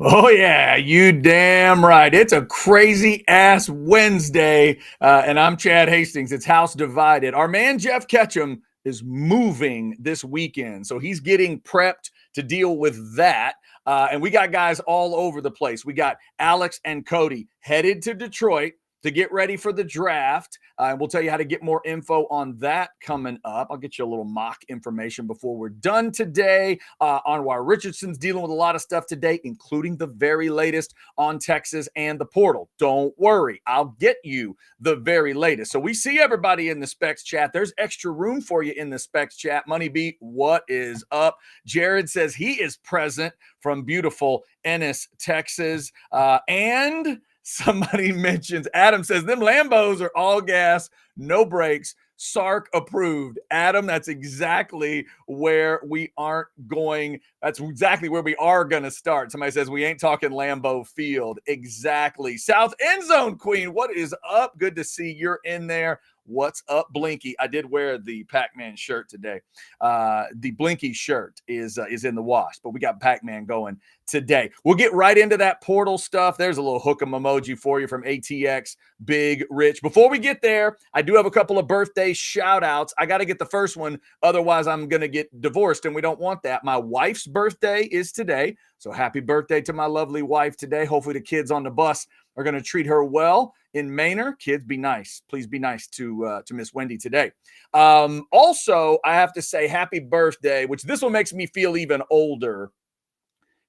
Oh, yeah, you damn right. It's a crazy ass Wednesday, and I'm Chad Hastings. It's House Divided. Our man Jeff Ketchum is moving this weekend, so he's getting prepped to deal with that. And we got guys all over the place. We got Alex and Cody headed to Detroit to get ready for the draft. And we'll tell you how to get more info on that coming up. I'll get you a little mock information before we're done today on why Richardson's dealing with a lot of stuff today, including the very latest on Texas and the portal. Don't worry, I'll get you the very latest. So we see everybody in the Specs chat. There's extra room for you in the Specs chat. Money B, what is up? Jared says he is present from beautiful Ennis, Texas. And somebody mentions, Adam says, them Lambos are all gas, no brakes, Sark approved. Adam, that's exactly where we aren't going. That's exactly where we are going to start. Somebody says, we ain't talking Lambeau Field. Exactly. South End Zone Queen, what is up? Good to see you're in there. What's up, Blinky? I did wear the Pac-Man shirt today. The Blinky shirt is in the wash, but we got Pac-Man going today. We'll get right into that portal stuff. There's a little hook'em emoji for you from ATX Big Rich. Before we get there, I do have a couple of birthday shout outs. I got to get the first one. Otherwise, I'm going to get divorced, and we don't want that. My wife's birthday is today. So happy birthday to my lovely wife today. Hopefully the kids on the bus are going to treat her well in Manor. Kids, be nice. Please be nice to Miss Wendy today. Also, I have to say happy birthday, which this one makes me feel even older.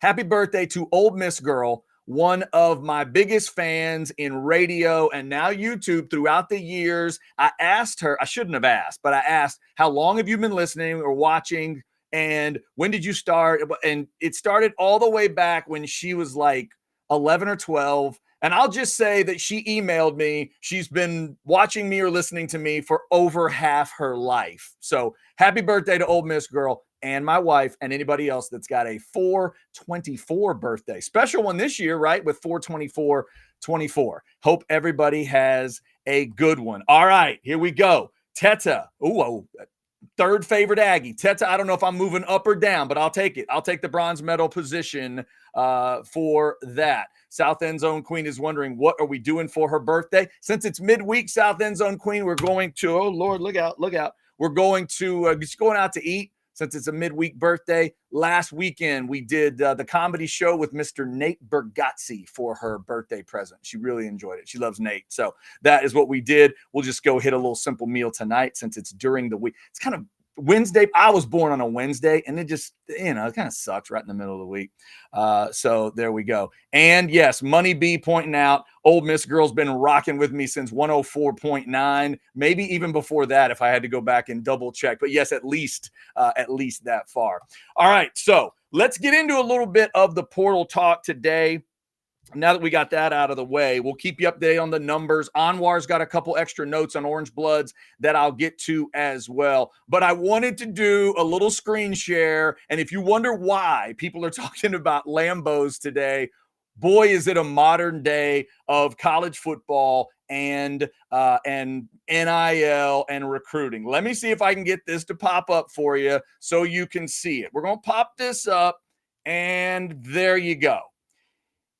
Happy birthday to Old Miss Girl, one of my biggest fans in radio and now YouTube throughout the years. I asked her, I shouldn't have asked, but I asked, how long have you been listening or watching? And when did you start? And it started all the way back when she was like 11 or 12. And I'll just say that she emailed me. She's been watching me or listening to me for over half her life. So happy birthday to Old Miss Girl and my wife and anybody else that's got a 4/24 birthday. Special one this year, right? With 4/24/24. Hope everybody has a good one. All right, here we go. Teta. Ooh, third favorite Aggie. Teta, I don't know if I'm moving up or down, but I'll take it. I'll take the bronze medal position for that. South End Zone Queen is wondering, what are we doing for her birthday? Since it's midweek, South End Zone Queen, we're going to, oh, Lord, look out. We're going to, just going out to eat since it's a midweek birthday. Last weekend, we did the comedy show with Mr. Nate Bergazzi for her birthday present. She really enjoyed it. She loves Nate. So that is what we did. We'll just go hit a little simple meal tonight since it's during the week. It's kind of Wednesday. I was born on a Wednesday, and it just, it kind of sucks right in the middle of the week. So there we go. And yes, Money B pointing out, Old Miss Girl's been rocking with me since 104.9, maybe even before that if I had to go back and double check. But yes, at least that far. All right, so let's get into a little bit of the portal talk today. Now that we got that out of the way, we'll keep you updated on the numbers. Anwar's got a couple extra notes on Orange Bloods that I'll get to as well. But I wanted to do a little screen share. And if you wonder why people are talking about Lambos today, boy, is it a modern day of college football and NIL and recruiting. Let me see if I can get this to pop up for you so you can see it. We're going to pop this up, and there you go.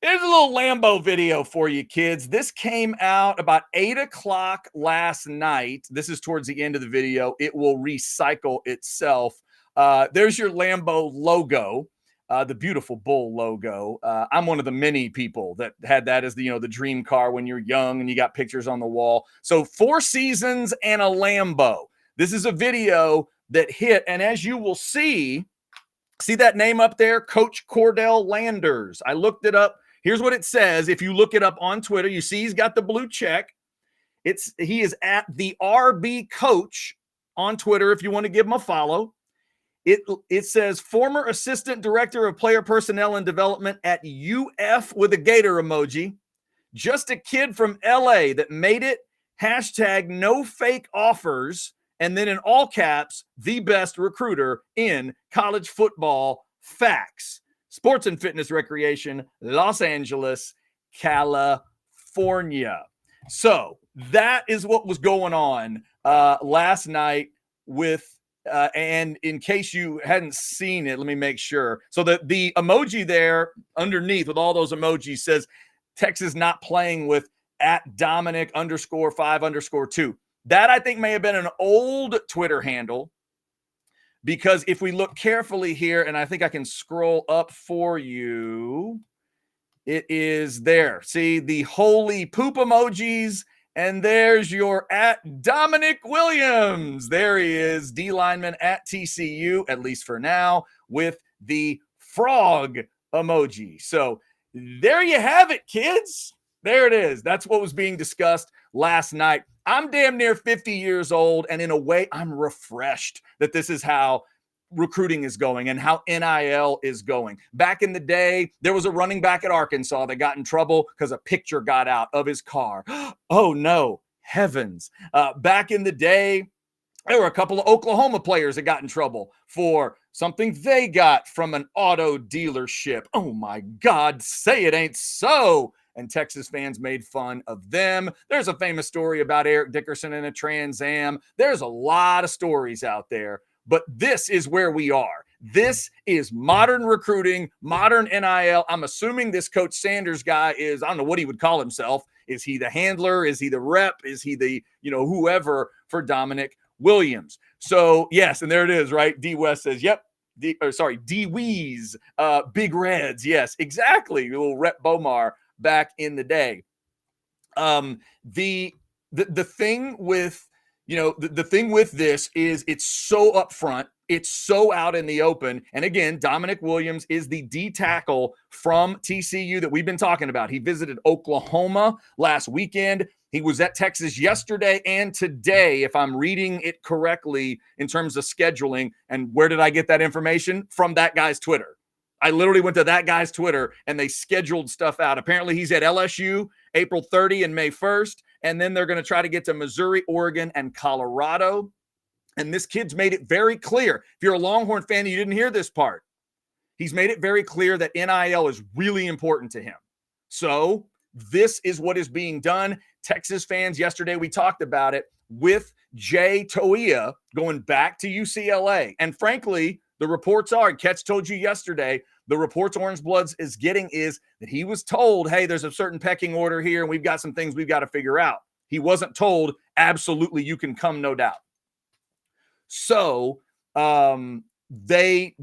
Here's a little Lambo video for you, kids. This came out about 8 o'clock last night. This is towards the end of the video. It will recycle itself. There's your Lambo logo, the beautiful bull logo. I'm one of the many people that had that as the dream car when you're young and you got pictures on the wall. So 4 seasons and a Lambo. This is a video that hit, and as you will see that name up there, Coach Cordell Landers. I looked it up. Here's what it says. If you look it up on Twitter, you see he's got the blue check. He is at the RB Coach on Twitter if you want to give him a follow. It says former assistant director of player personnel and development at UF with a gator emoji. Just a kid from LA that made it, hashtag no fake offers, and then in all caps, the best recruiter in college football, facts. Sports and Fitness Recreation, Los Angeles, California. So that is what was going on last night with and in case you hadn't seen it, let me make sure. So the emoji there underneath with all those emojis says Texas not playing with at Dominic _5_2. That I think may have been an old Twitter handle, because if we look carefully here, and I think I can scroll up for you, it is there. See the holy poop emojis. And there's your at Dominic Williams. There he is, D lineman at TCU, at least for now, with the frog emoji. So there you have it, kids. There it is. That's what was being discussed last night. I'm damn near 50 years old, and in a way, I'm refreshed that this is how recruiting is going and how NIL is going. Back in the day, there was a running back at Arkansas that got in trouble because a picture got out of his car. Oh no, heavens. Back in the day, there were a couple of Oklahoma players that got in trouble for something they got from an auto dealership. Oh my God, say it ain't so. And Texas fans made fun of them. There's a famous story about Eric Dickerson in a Trans Am. There's a lot of stories out there. But this is where we are. This is modern recruiting, modern NIL. I'm assuming this Coach Sanders guy is, I don't know what he would call himself. Is he the handler? Is he the rep? Is he the, whoever for Dominic Williams? So, yes, and there it is, right? D West says, yep. D Wees, Big Reds. Yes, exactly. Little Rep Bomar back in the day. The thing with the thing with this is it's so upfront. It's so out in the open. And again, Dominic Williams is the D tackle from TCU that we've been talking about. He visited Oklahoma last weekend. He was at Texas yesterday and today, if I'm reading it correctly in terms of scheduling. And where did I get that information? From that guy's Twitter. I literally went to that guy's Twitter and they scheduled stuff out. Apparently he's at LSU April 30 and May 1st. And then they're going to try to get to Missouri, Oregon, and Colorado. And this kid's made it very clear. If you're a Longhorn fan and you didn't hear this part, he's made it very clear that NIL is really important to him. So this is what is being done. Texas fans, yesterday we talked about it with Jay Toia going back to UCLA. And frankly, the reports are, and Ketch told you yesterday, the reports Orange Bloods is getting is that he was told, hey, there's a certain pecking order here, and we've got some things we've got to figure out. He wasn't told, absolutely, you can come, no doubt. So they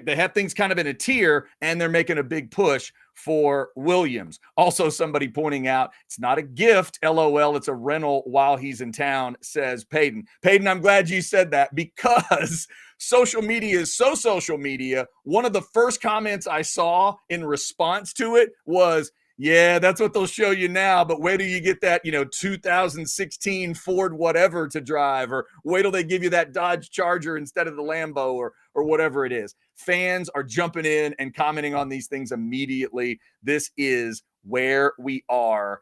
have things kind of in a tier, and they're making a big push for Williams. Also, somebody pointing out, it's not a gift, LOL, it's a rental while he's in town, says Peyton. Peyton, I'm glad you said that, because social media is so social media. One of the first comments I saw in response to it was, yeah, that's what they'll show you now, but wait till you get that, 2016 Ford whatever to drive, or wait till they give you that Dodge Charger instead of the Lambo, or whatever it is. Fans are jumping in and commenting on these things immediately. This is where we are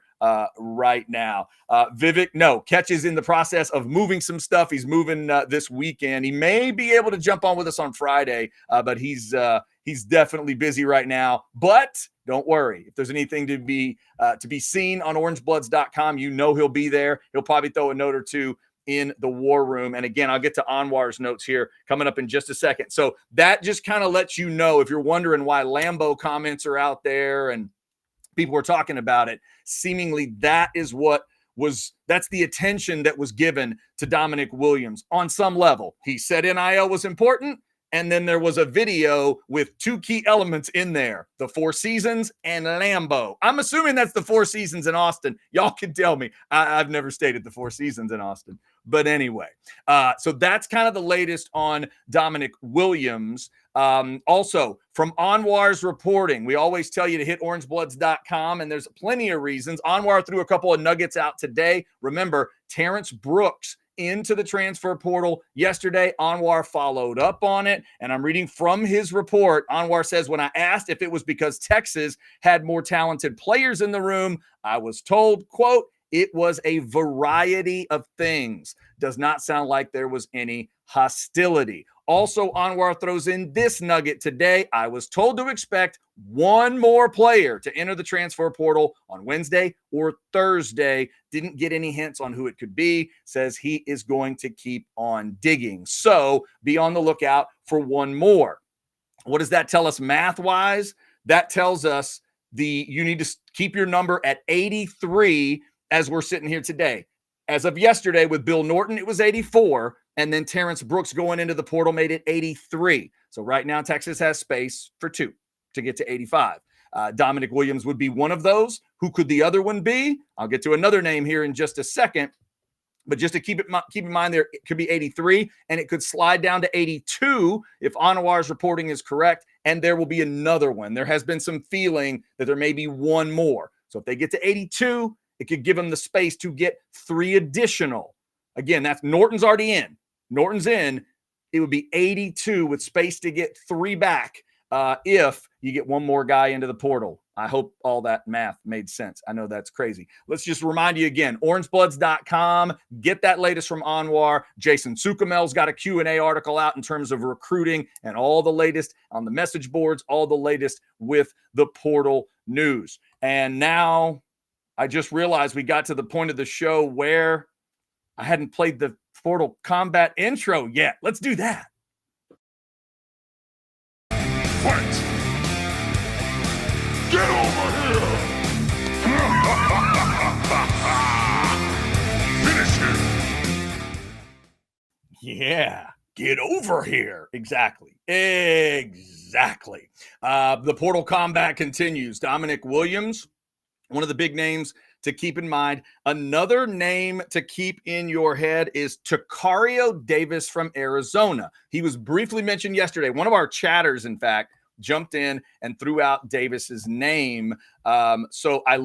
right now. Vivek, no, Ketch is in the process of moving some stuff. He's moving this weekend. He may be able to jump on with us on Friday, but he's definitely busy right now. But don't worry, if there's anything to be seen on orangebloods.com, he'll be there. He'll probably throw a note or two in the war room. And again, I'll get to Anwar's notes here coming up in just a second. So that just kind of lets you know, if you're wondering why Lambo comments are out there and people were talking about it, seemingly that's the attention that was given to Dominic Williams on some level. He said NIL was important. And then there was a video with two key elements in there, the Four Seasons and Lambo. I'm assuming that's the Four Seasons in Austin. Y'all can tell me. I've never stayed at the Four Seasons in Austin. But anyway, so that's kind of the latest on Dominic Williams. Also, from Anwar's reporting, we always tell you to hit orangebloods.com, and there's plenty of reasons. Anwar threw a couple of nuggets out today. Remember, Terrence Brooks into the transfer portal yesterday. Anwar followed up on it, and I'm reading from his report. Anwar says, when I asked if it was because Texas had more talented players in the room, I was told, quote, It was a variety of things. Does not sound like there was any hostility. Also, Anwar throws in this nugget today. I was told to expect one more player to enter the transfer portal on Wednesday or Thursday. Didn't get any hints on who it could be. Says he is going to keep on digging. So be on the lookout for one more. What does that tell us math-wise? That tells us you need to keep your number at 83 as we're sitting here today. As of yesterday with Bill Norton, it was 84. And then Terrence Brooks going into the portal made it 83. So right now, Texas has space for 2 to get to 85. Dominic Williams would be one of those. Who could the other one be? I'll get to another name here in just a second. But just to keep in mind, there it could be 83, and it could slide down to 82 if Anwar's reporting is correct, and there will be another one. There has been some feeling that there may be one more. So if they get to 82, it could give them the space to get 3 additional. Again, that's Norton's already in. Norton's in. It would be 82 with space to get 3 back if you get one more guy into the portal. I hope all that math made sense. I know that's crazy. Let's just remind you again, orangebloods.com. Get that latest from Anwar. Jason Sukamel's got a Q&A article out in terms of recruiting and all the latest on the message boards, all the latest with the portal news. And now I just realized we got to the point of the show where I hadn't played the Portal Combat intro yet. Let's do that. Fight! Get over here! Finish him! Yeah, get over here. Exactly. The Portal Combat continues. Dominic Williams, one of the big names to keep in mind. Another name to keep in your head is Tario Davis from Arizona. He was briefly mentioned yesterday. One of our chatters, in fact, jumped in and threw out Davis's name. So I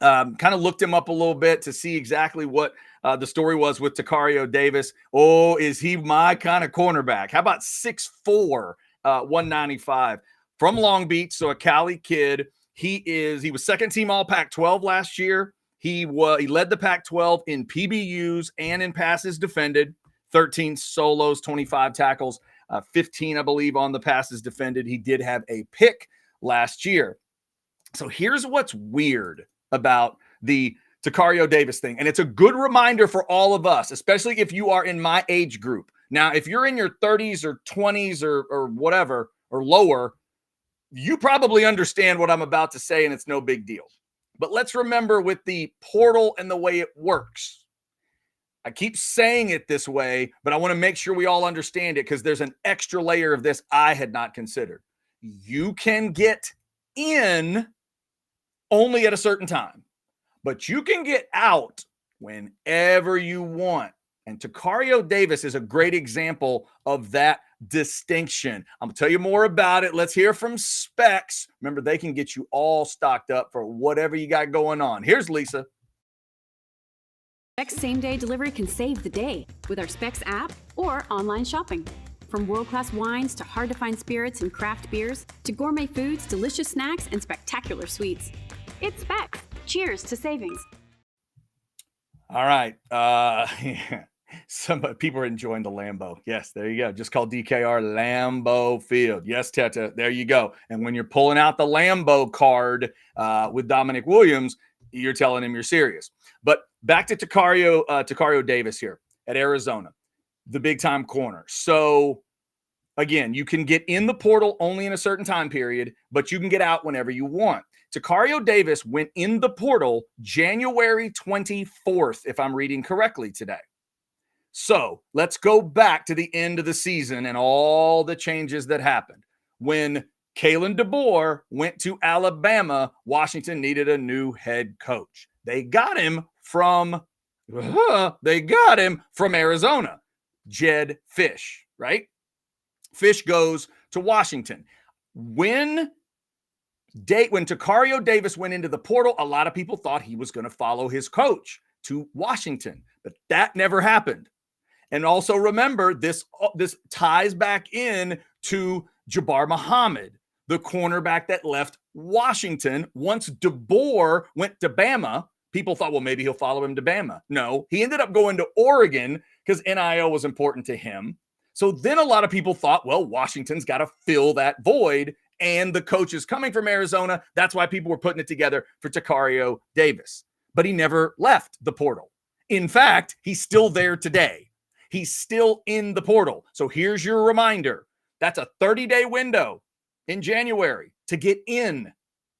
kind of looked him up a little bit to see exactly what the story was with Tario Davis. Oh, is he my kind of cornerback? How about 6'4", 195 from Long Beach? So a Cali kid. He was second team all Pac-12 last year. He led the Pac-12 in PBUs and in passes defended, 13 solos, 25 tackles, 15, I believe, on the passes defended. He did have a pick last year. So here's what's weird about the Tario Davis thing. And it's a good reminder for all of us, especially if you are in my age group. Now, if you're in your 30s or 20s or whatever, or lower, you probably understand what I'm about to say, and it's no big deal. But let's remember with the portal and the way it works. I keep saying it this way, but I want to make sure we all understand it because there's an extra layer of this I had not considered. You can get in only at a certain time, but you can get out whenever you want. And Tario Davis is a great example of that distinction. I'm going to tell you more about it. Let's hear from Specs. Remember, they can get you all stocked up for whatever you got going on. Here's Lisa. Specs same-day delivery can save the day with our Specs app or online shopping. From world-class wines to hard-to-find spirits and craft beers to gourmet foods, delicious snacks, and spectacular sweets. It's Specs. Cheers to savings. All right. Some people are enjoying the Lambeau. Yes, there you go. Just call DKR Lambeau Field. Yes, Teta, there you go. And when you're pulling out the Lambeau card with Dominic Williams, you're telling him you're serious. But back to Tario Davis here at Arizona, the big-time corner. So, again, you can get in the portal only in a certain time period, but you can get out whenever you want. Tario Davis went in the portal January 24th, if I'm reading correctly today. So let's go back to the end of the season and all the changes that happened. When Kalen DeBoer went to Alabama, Washington needed a new head coach. They got him from Arizona, Jed Fish, right? Fish goes to Washington. When Tario Davis went into the portal, a lot of people thought he was going to follow his coach to Washington, but that never happened. And also remember, this ties back in to Jabbar Muhammad, the cornerback that left Washington once DeBoer went to Bama, People thought, well, maybe he'll follow him to Bama. No, he ended up going to Oregon because NIL was important to him. So then a lot of people thought, well, Washington's got to fill that void, and the coach is coming from Arizona. That's why people were putting it together for Tario Davis. But he never left the portal. In fact, he's still there today. He's still in the portal. So here's your reminder. That's a 30-day window in January to get in.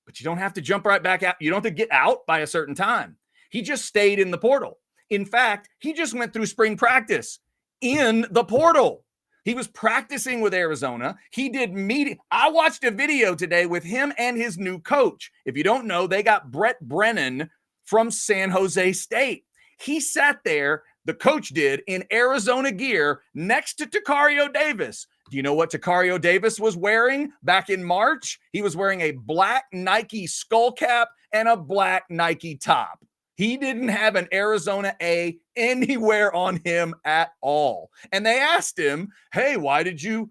But you don't have to jump right back out. You don't have to get out by a certain time. He just stayed in the portal. In fact, he just went through spring practice in the portal. He was practicing with Arizona. He did meeting. I watched a video today with him and his new coach. If you don't know, they got Brett Brennan from San Jose State. He sat there, the coach did, in Arizona gear next to Tario Davis. Do you know what Tario Davis was wearing back in March? He was wearing a black Nike skull cap and a black Nike top. He didn't have an Arizona A anywhere on him at all. And they asked him, hey, why did you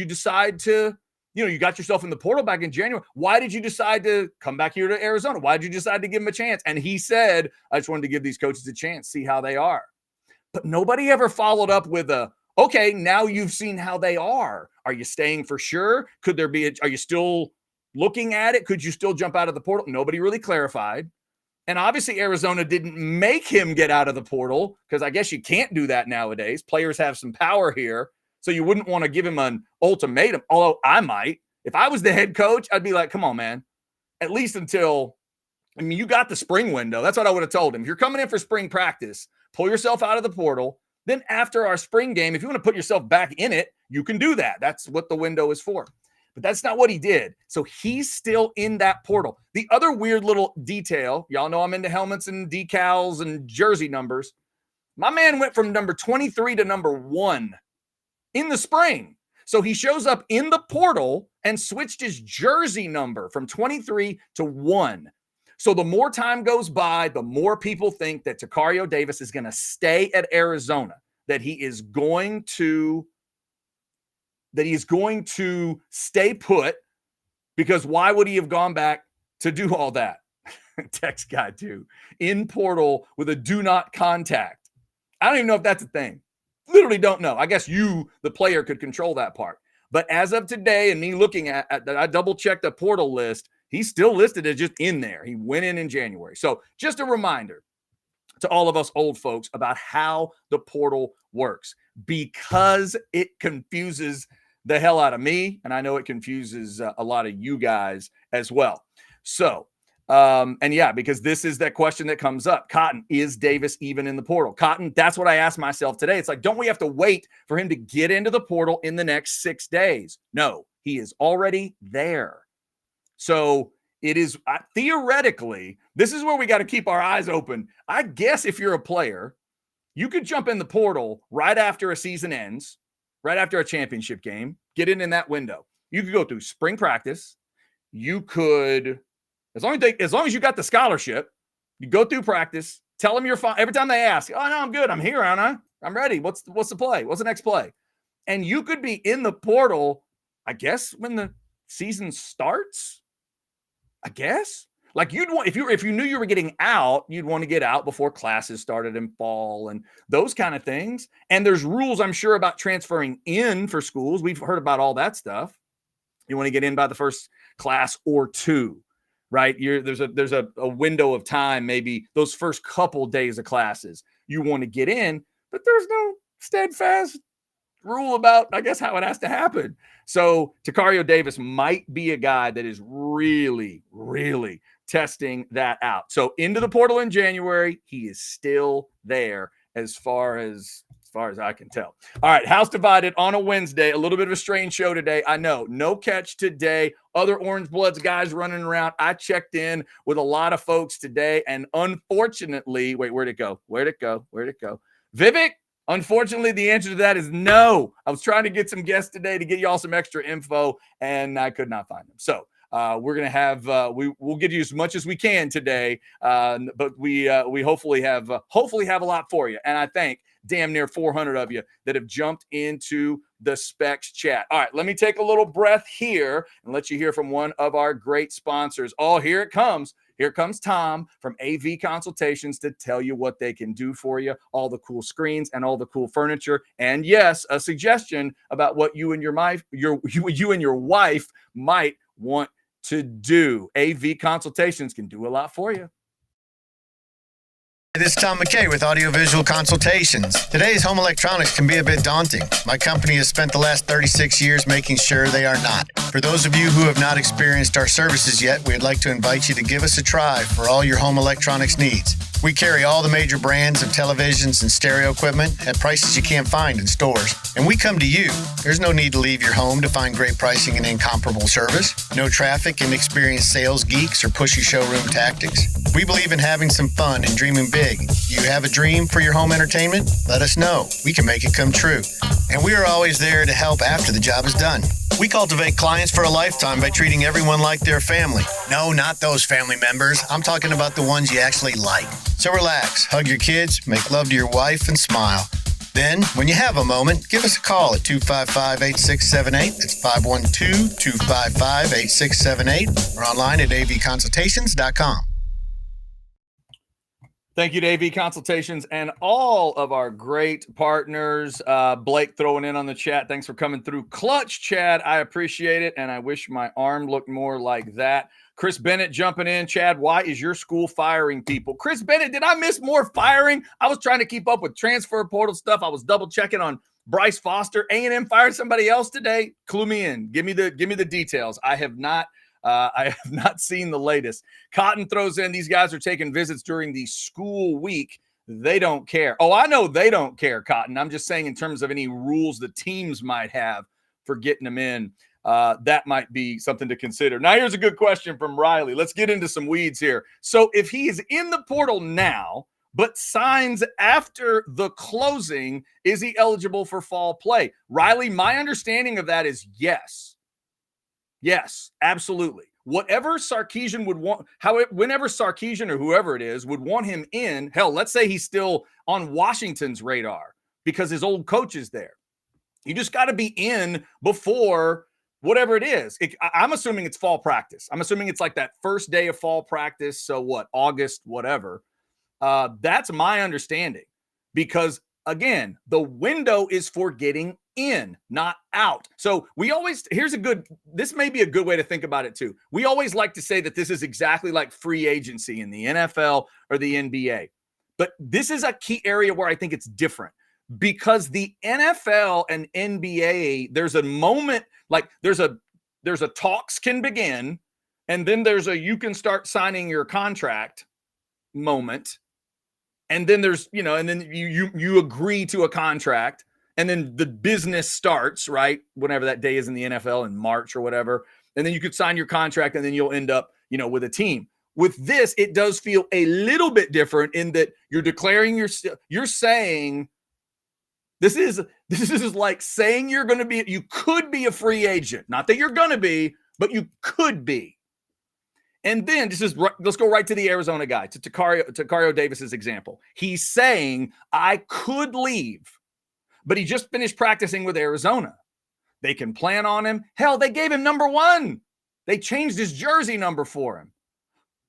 decide to, you got yourself in the portal back in January. Why did you decide to come back here to Arizona? Why did you decide to give him a chance? And he said, I just wanted to give these coaches a chance, see how they are. But nobody ever followed up with okay, now you've seen how they are. Are you staying for sure? Could there be, are you still looking at it? Could you still jump out of the portal? Nobody really clarified. And obviously Arizona didn't make him get out of the portal because I guess you can't do that nowadays. Players have some power here. So you wouldn't want to give him an ultimatum, although I might. If I was the head coach, I'd be like, come on, man. At least until, you got the spring window. That's what I would have told him. If you're coming in for spring practice, pull yourself out of the portal. Then after our spring game, if you want to put yourself back in it, you can do that. That's what the window is for. But that's not what he did. So he's still in that portal. The other weird little detail, y'all know I'm into helmets and decals and jersey numbers. My man went from number 23 to number 1 in the spring. So he shows up in the portal and switched his jersey number from 23 to 1. So the more time goes by, the more people think that Tario Davis is going to stay at Arizona, that he is going to stay put, because why would he have gone back to do all that? Text guy too. In portal with a do not contact. I don't even know if that's a thing. Literally don't know. I guess you, the player, could control that part. But as of today, and me looking at that, I double-checked the portal list. He's still listed as just in there. He went in January. So just a reminder to all of us old folks about how the portal works, because it confuses the hell out of me, and I know it confuses a lot of you guys as well. So, because this is that question that comes up. Cotton, is Davis even in the portal? Cotton, that's what I asked myself today. It's like, don't we have to wait for him to get into the portal in the next 6 days? No, he is already there. So it is theoretically, this is where we got to keep our eyes open. I guess if you're a player, you could jump in the portal right after a season ends, right after a championship game, get in that window. You could go through spring practice. You could, as long as you got the scholarship, you go through practice, tell them you're fine. Every time they ask, oh, no, I'm good. I'm here, aren't I? I'm ready. What's the play? What's the next play? And you could be in the portal, I guess, when the season starts. I guess, like you'd want, if you knew you were getting out, you'd want to get out before classes started in fall and those kind of things. And there's rules, I'm sure, about transferring in for schools. We've heard about all that stuff. You want to get in by the first class or 2, right? There's a window of time, maybe those first couple days of classes you want to get in, but there's no steadfast rule about, I guess, how it has to happen. So Tario Davis might be a guy that is really, really testing that out. So into the portal in January, he is still there as far as I can tell. All right, House Divided on a Wednesday. A little bit of a strange show today. I know. No catch today. Other Orange Bloods guys running around. I checked in with a lot of folks today, and unfortunately, wait, where'd it go? Vivek? Unfortunately, the answer to that is no. I was trying to get some guests today to get y'all some extra info, and I could not find them. So we're going to have we'll give you as much as we can today, but we hopefully have a lot for you. And I thank damn near 400 of you that have jumped into the Specs chat. All right, let me take a little breath here and let you hear from one of our great sponsors. Oh, here it comes. Here comes Tom from AV Consultations to tell you what they can do for you, all the cool screens and all the cool furniture. And yes, a suggestion about what you and your wife might want to do. AV Consultations can do a lot for you. This is Tom McKay with Audiovisual Consultations. Today's home electronics can be a bit daunting. My company has spent the last 36 years making sure they are not. For those of you who have not experienced our services yet, we'd like to invite you to give us a try for all your home electronics needs. We carry all the major brands of televisions and stereo equipment at prices you can't find in stores. And we come to you. There's no need to leave your home to find great pricing and incomparable service. No traffic, inexperienced sales geeks, or pushy showroom tactics. We believe in having some fun and dreaming big. You have a dream for your home entertainment? Let us know. We can make it come true. And we are always there to help after the job is done. We cultivate clients for a lifetime by treating everyone like their family. No, not those family members. I'm talking about the ones you actually like. So relax, hug your kids, make love to your wife, and smile. Then, when you have a moment, give us a call at 255-8678. That's 512-255-8678. Or online at avconsultations.com. Thank you to AV Consultations and all of our great partners. Blake throwing in on the chat. Thanks for coming through. Clutch, Chad. I appreciate it, and I wish my arm looked more like that. Chris Bennett jumping in. Chad, why is your school firing people? Chris Bennett, did I miss more firing? I was trying to keep up with transfer portal stuff. I was double checking on Bryce Foster. A&M fired somebody else today. Clue me in. Give me the details. I have not seen the latest. Cotton throws in, these guys are taking visits during the school week. They don't care. Oh, I know they don't care, Cotton. I'm just saying in terms of any rules the teams might have for getting them in. That might be something to consider. Now, here's a good question from Riley. Let's get into some weeds here. So if he is in the portal now, but signs after the closing, is he eligible for fall play? Riley, my understanding of that is yes. Yes, absolutely. Whatever Sarkisian would want, whenever Sarkisian or whoever it is would want him in, hell, let's say he's still on Washington's radar because his old coach is there. You just got to be in before whatever it is. I'm assuming it's fall practice. I'm assuming it's like that first day of fall practice. So what, August, whatever. That's my understanding because, again, the window is for getting in, not out. So this may be a good way to think about it too. We always like to say that this is exactly like free agency in the NFL or the NBA. But this is a key area where I think it's different because the NFL and NBA, there's a moment, like there's a talks can begin, and then there's a you can start signing your contract moment. And then there's, and then you agree to a contract. And then the business starts, right? Whenever that day is in the NFL in March or whatever. And then you could sign your contract and then you'll end up, with a team. With this, it does feel a little bit different in that you're declaring you're saying this is like saying you could be a free agent. Not that you're going to be, but you could be. And then let's go right to the Arizona guy, to Tario Davis's example. He's saying, I could leave. But he just finished practicing with Arizona. They can plan on him. Hell, they gave him number 1. They changed his jersey number for him.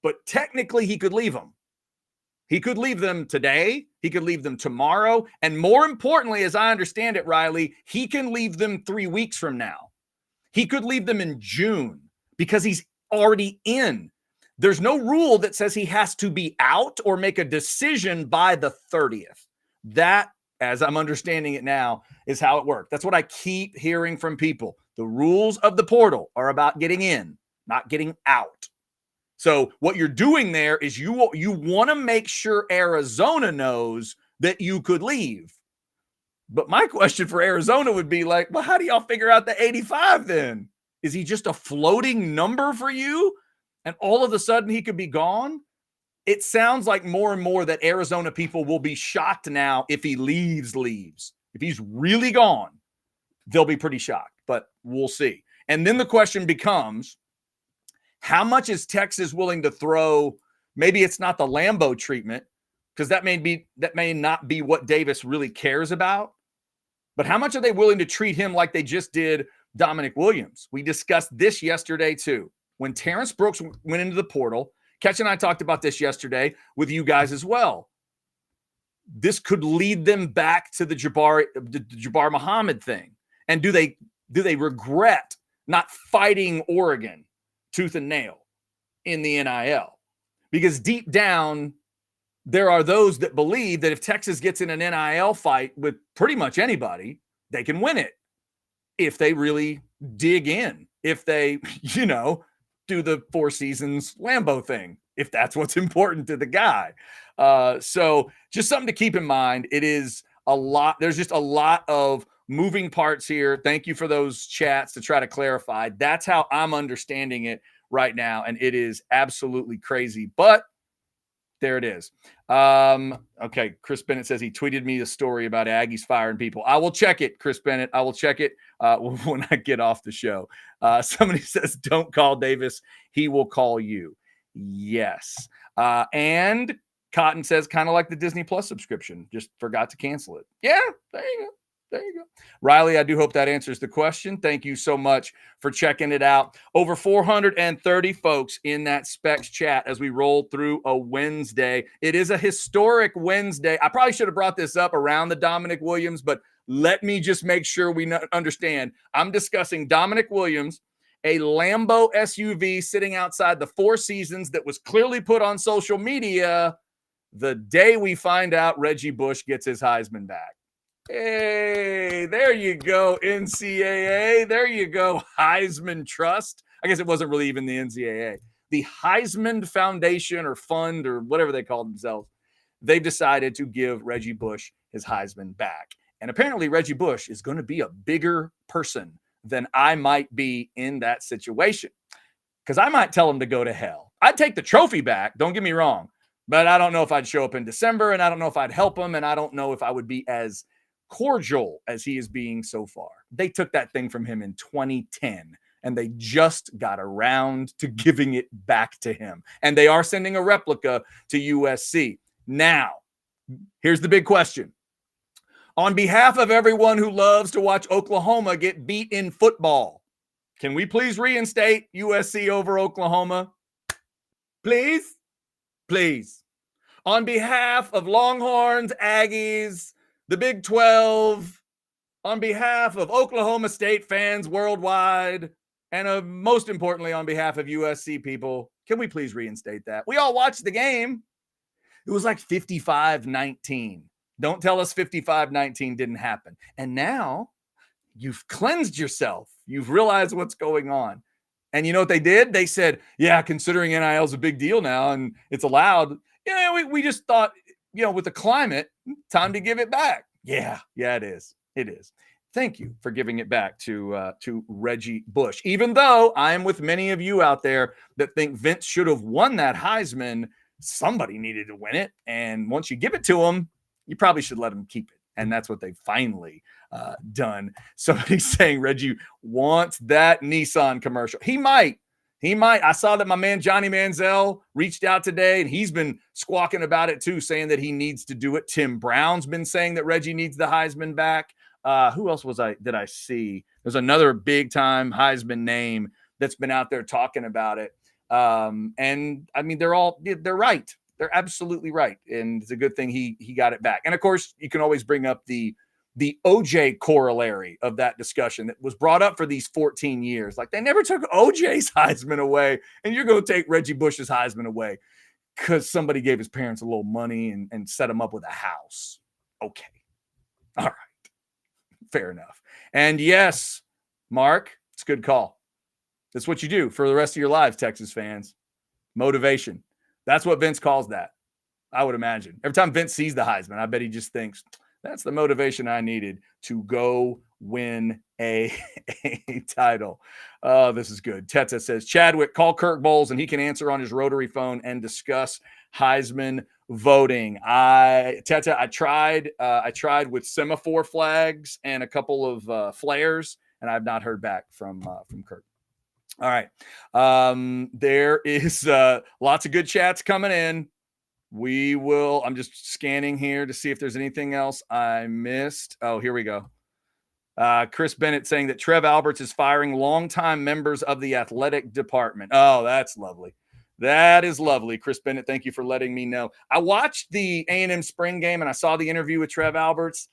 But technically, he could leave them. He could leave them today. He could leave them tomorrow. And more importantly, as I understand it, Riley, he can leave them 3 weeks from now. He could leave them in June because he's already in. There's no rule that says he has to be out or make a decision by the 30th. That, as I'm understanding it now, is how it works. That's what I keep hearing from people. The rules of the portal are about getting in, not getting out. So what you're doing there is you want to make sure Arizona knows that you could leave. But my question for Arizona would be like, well, how do y'all figure out the 85 then? Is he just a floating number for you? And all of a sudden he could be gone? It sounds like more and more that Arizona people will be shocked now if he leaves. If he's really gone, they'll be pretty shocked, but we'll see. And then the question becomes, how much is Texas willing to throw? Maybe it's not the Lambeau treatment, because that may not be what Davis really cares about. But how much are they willing to treat him like they just did Dominic Williams? We discussed this yesterday too. When Terrence Brooks went into the portal, Ketch and I talked about this yesterday with you guys as well. This could lead them back to the Jabbar Muhammad thing. And do they regret not fighting Oregon tooth and nail in the NIL? Because deep down, there are those that believe that if Texas gets in an NIL fight with pretty much anybody, they can win it if they really dig in, if they, do the Four Seasons Lambeau thing, if that's what's important to the guy. So just something to keep in mind. It is a lot. There's just a lot of moving parts here. Thank you for those chats to try to clarify. That's how I'm understanding it right now. And it is absolutely crazy, but there it is. Okay. Chris Bennett says he tweeted me a story about Aggies firing people. I will check it, Chris Bennett. I will check it when I get off the show. Somebody says, don't call Davis. He will call you. Yes. And Cotton says, kind of like the Disney Plus subscription, just forgot to cancel it. Yeah, there you go. There you go. Riley, I do hope that answers the question. Thank you so much for checking it out. Over 430 folks in that Specs chat as we roll through a Wednesday. It is a historic Wednesday. I probably should have brought this up around the Dominic Williams, but let me just make sure we understand. I'm discussing Dominic Williams, a Lambo SUV sitting outside the Four Seasons that was clearly put on social media the day we find out Reggie Bush gets his Heisman back. Hey, there you go, NCAA. There you go, Heisman Trust. I guess it wasn't really even the NCAA. The Heisman Foundation or Fund or whatever they call themselves, they've decided to give Reggie Bush his Heisman back. And apparently Reggie Bush is going to be a bigger person than I might be in that situation, because I might tell him to go to hell. I'd take the trophy back, don't get me wrong, but I don't know if I'd show up in December, and I don't know if I'd help him, and I don't know if I would be as cordial as he is being so far. They took that thing from him in 2010, and they just got around to giving it back to him. And they are sending a replica to USC. Now, here's the big question. On behalf of everyone who loves to watch Oklahoma get beat in football, can we please reinstate USC over Oklahoma? Please? Please. On behalf of Longhorns, Aggies, the Big 12, on behalf of Oklahoma State fans worldwide, and most importantly, on behalf of USC people, can we please reinstate that? We all watched the game. It was like 55-19. Don't tell us 55-19 didn't happen. And now you've cleansed yourself. You've realized what's going on. And you know what they did? They said, yeah, considering NIL is a big deal now and it's allowed, we just thought, with the climate, time to give it back. Yeah, it is. It is. Thank you for giving it back to Reggie Bush. Even though I am with many of you out there that think Vince should have won that Heisman, somebody needed to win it. And once you give it to him, you probably should let him keep it. And that's what they've finally done. Somebody's saying Reggie wants that Nissan commercial. He might. I saw that my man Johnny Manziel reached out today, and he's been squawking about it too, saying that he needs to do it. Tim Brown's been saying that Reggie needs the Heisman back. Who else did I see? There's another big time Heisman name that's been out there talking about it. And I mean, they're right. They're absolutely right. And it's a good thing he got it back. And of course, you can always bring up the OJ corollary of that discussion that was brought up for these 14 years. Like, they never took OJ's Heisman away, and you're going to take Reggie Bush's Heisman away because somebody gave his parents a little money and set him up with a house. Okay. All right. Fair enough. And yes, Mark, it's a good call. That's what you do for the rest of your lives, Texas fans. Motivation. That's what Vince calls that, I would imagine. Every time Vince sees the Heisman, I bet he just thinks, that's the motivation I needed to go win a title. Oh, this is good. Teta says, Chadwick, call Kirk Bowles and he can answer on his rotary phone and discuss Heisman voting. I tried with semaphore flags and a couple of flares, and I've not heard back from Kirk. All right. There is lots of good chats coming in. I'm just scanning here to see if there's anything else I missed. Oh, here we go. Chris Bennett saying that Trev Alberts is firing longtime members of the athletic department. Oh, that's lovely. That is lovely. Chris Bennett, thank you for letting me know. I watched the A&M spring game and I saw the interview with Trev Alberts.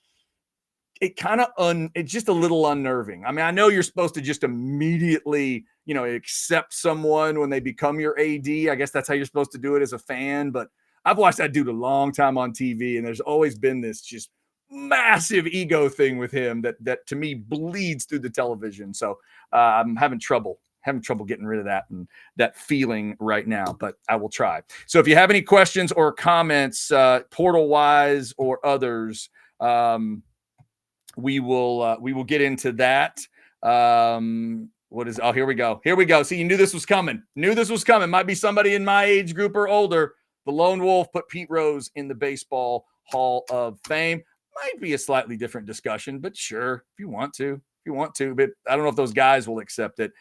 It kind of it's just a little unnerving. I mean, I know you're supposed to just immediately, accept someone when they become your AD. I guess that's how you're supposed to do it as a fan. But I've watched that dude a long time on TV, and there's always been this just massive ego thing with him that to me bleeds through the television. So I'm having trouble getting rid of that and that feeling right now, but I will try. So if you have any questions or comments, portal wise or others, we will get into that. Here we go. See, you knew this was coming. Might be somebody in my age group or older. The Lone Wolf put Pete Rose in the Baseball Hall of Fame. Might be a slightly different discussion, but sure, if you want to, but I don't know if those guys will accept it.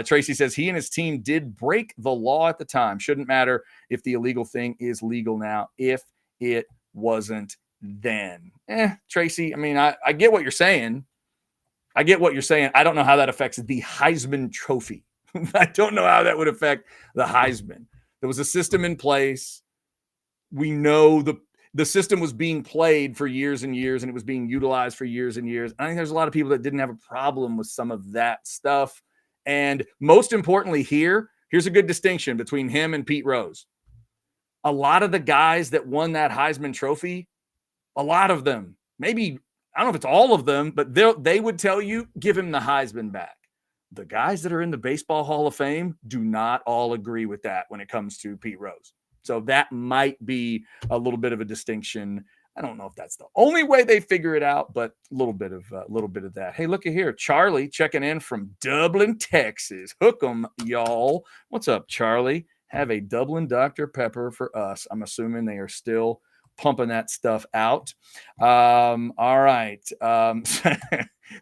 Tracy says he and his team did break the law at the time. Shouldn't matter if the illegal thing is legal now, if it wasn't then. Tracy, I mean, I get what you're saying. I don't know how that affects the Heisman Trophy. I don't know how that would affect the Heisman. There was a system in place. We know the system was being played for years and years, and it was being utilized for years and years. I think there's a lot of people that didn't have a problem with some of that stuff. And most importantly here's a good distinction between him and Pete Rose. A lot of the guys that won that Heisman Trophy, a lot of them, maybe, I don't know if it's all of them, but they would tell you, give him the Heisman back. The guys that are in the Baseball Hall of Fame do not all agree with that when it comes to Pete Rose. So that might be a little bit of a distinction. I don't know if that's the only way they figure it out, but a little bit of that. Hey, look at here. Charlie checking in from Dublin, Texas. Hook 'em, y'all. What's up, Charlie? Have a Dublin Dr. Pepper for us. I'm assuming they are still pumping that stuff out. All right.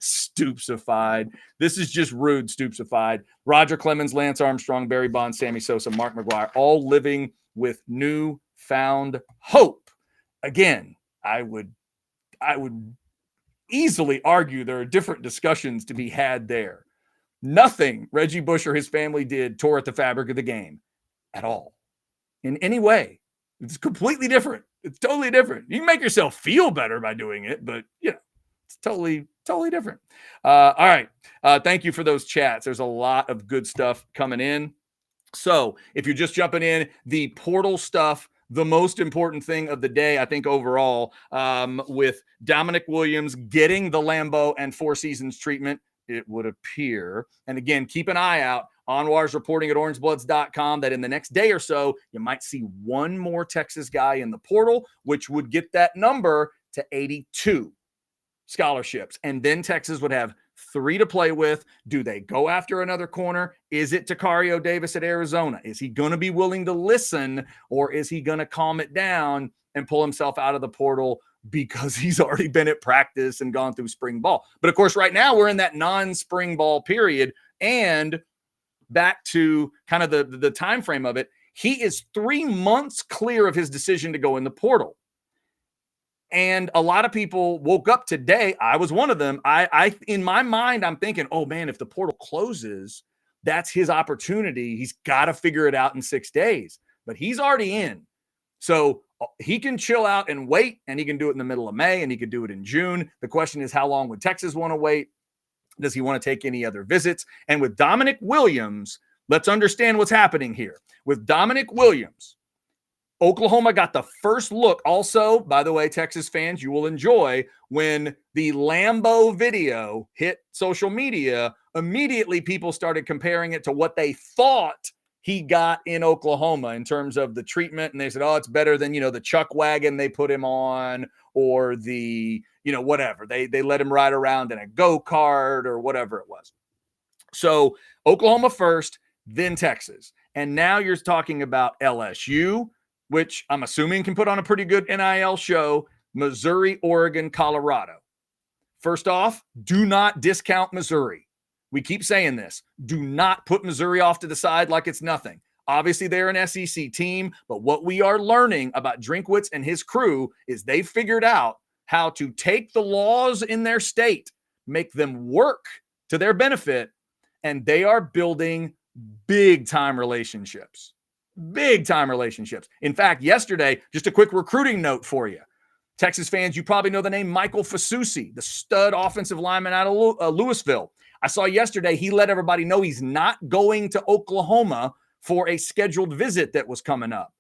Stoopsified. This is just rude, Stoopsified. Roger Clemens, Lance Armstrong, Barry Bonds, Sammy Sosa, Mark McGwire, all living with newfound hope. Again, I would easily argue there are different discussions to be had there. Nothing Reggie Bush or his family did tore at the fabric of the game at all in any way. It's completely different. It's totally different. You can make yourself feel better by doing it, but it's totally different. All right. Thank you for those chats. There's a lot of good stuff coming in. So if you're just jumping in, the portal stuff, the most important thing of the day, I think overall, with Dominic Williams getting the Lambeau and Four Seasons treatment, it would appear. And again, keep an eye out. Anwar's reporting at orangebloods.com that in the next day or so, you might see one more Texas guy in the portal, which would get that number to 82 scholarships. And then Texas would have 3 to play with. Do they go after another corner? Is it Tario Davis at Arizona? Is he going to be willing to listen, or is he going to calm it down and pull himself out of the portal because he's already been at practice and gone through spring ball? But of course, right now we're in that non-spring ball period, and back to kind of the time frame of it, he is 3 months clear of his decision to go in the portal. And a lot of people woke up today. I was one of them. I in my mind, I'm thinking, oh man, if the portal closes, that's his opportunity. He's got to figure it out in 6 days, but he's already in. So he can chill out and wait, and he can do it in the middle of May, and he could do it in June. The question is, how long would Texas want to wait? Does he want to take any other visits? And with Dominic Williams, let's understand what's happening here. With Dominic Williams, Oklahoma got the first look. Also, by the way, Texas fans, you will enjoy when the Lambeau video hit social media. Immediately, people started comparing it to what they thought he got in Oklahoma in terms of the treatment. And they said, oh, it's better than, the chuck wagon they put him on, or the, whatever. They let him ride around in a go-kart or whatever it was. So Oklahoma first, then Texas. And now you're talking about LSU, which I'm assuming can put on a pretty good NIL show, Missouri, Oregon, Colorado. First off, do not discount Missouri. We keep saying this. Do not put Missouri off to the side like it's nothing. Obviously, they're an SEC team, but what we are learning about Drinkwitz and his crew is they've figured out how to take the laws in their state, make them work to their benefit, and they are building big-time relationships. Big time relationships. In fact, yesterday, just a quick recruiting note for you. Texas fans, you probably know the name Michael Fasusi, the stud offensive lineman out of Louisville. I saw yesterday he let everybody know he's not going to Oklahoma for a scheduled visit that was coming up.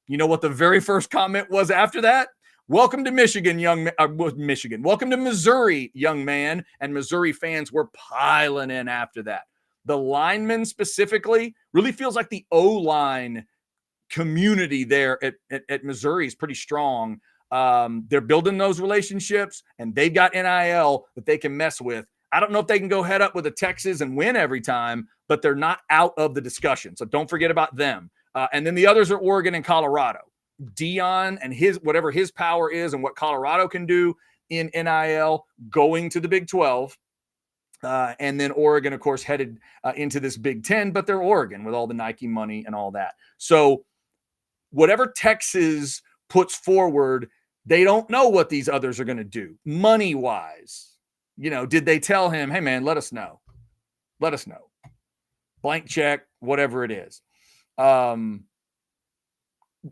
You know what the very first comment was after that? Welcome to Michigan, Welcome to Missouri, young man. And Missouri fans were piling in after that. The linemen specifically really feels like the O-line community there at Missouri is pretty strong. They're building those relationships, and they've got NIL that they can mess with. I don't know if they can go head up with a Texas and win every time, but they're not out of the discussion. So don't forget about them. And then the others are Oregon and Colorado. Dion and whatever his power is and what Colorado can do in NIL going to the Big 12. And then Oregon, of course, headed into this Big 10, but they're Oregon with all the Nike money and all that. So whatever Texas puts forward, they don't know what these others are going to do money-wise. Did they tell him, hey, man, let us know. Let us know. Blank check, whatever it is.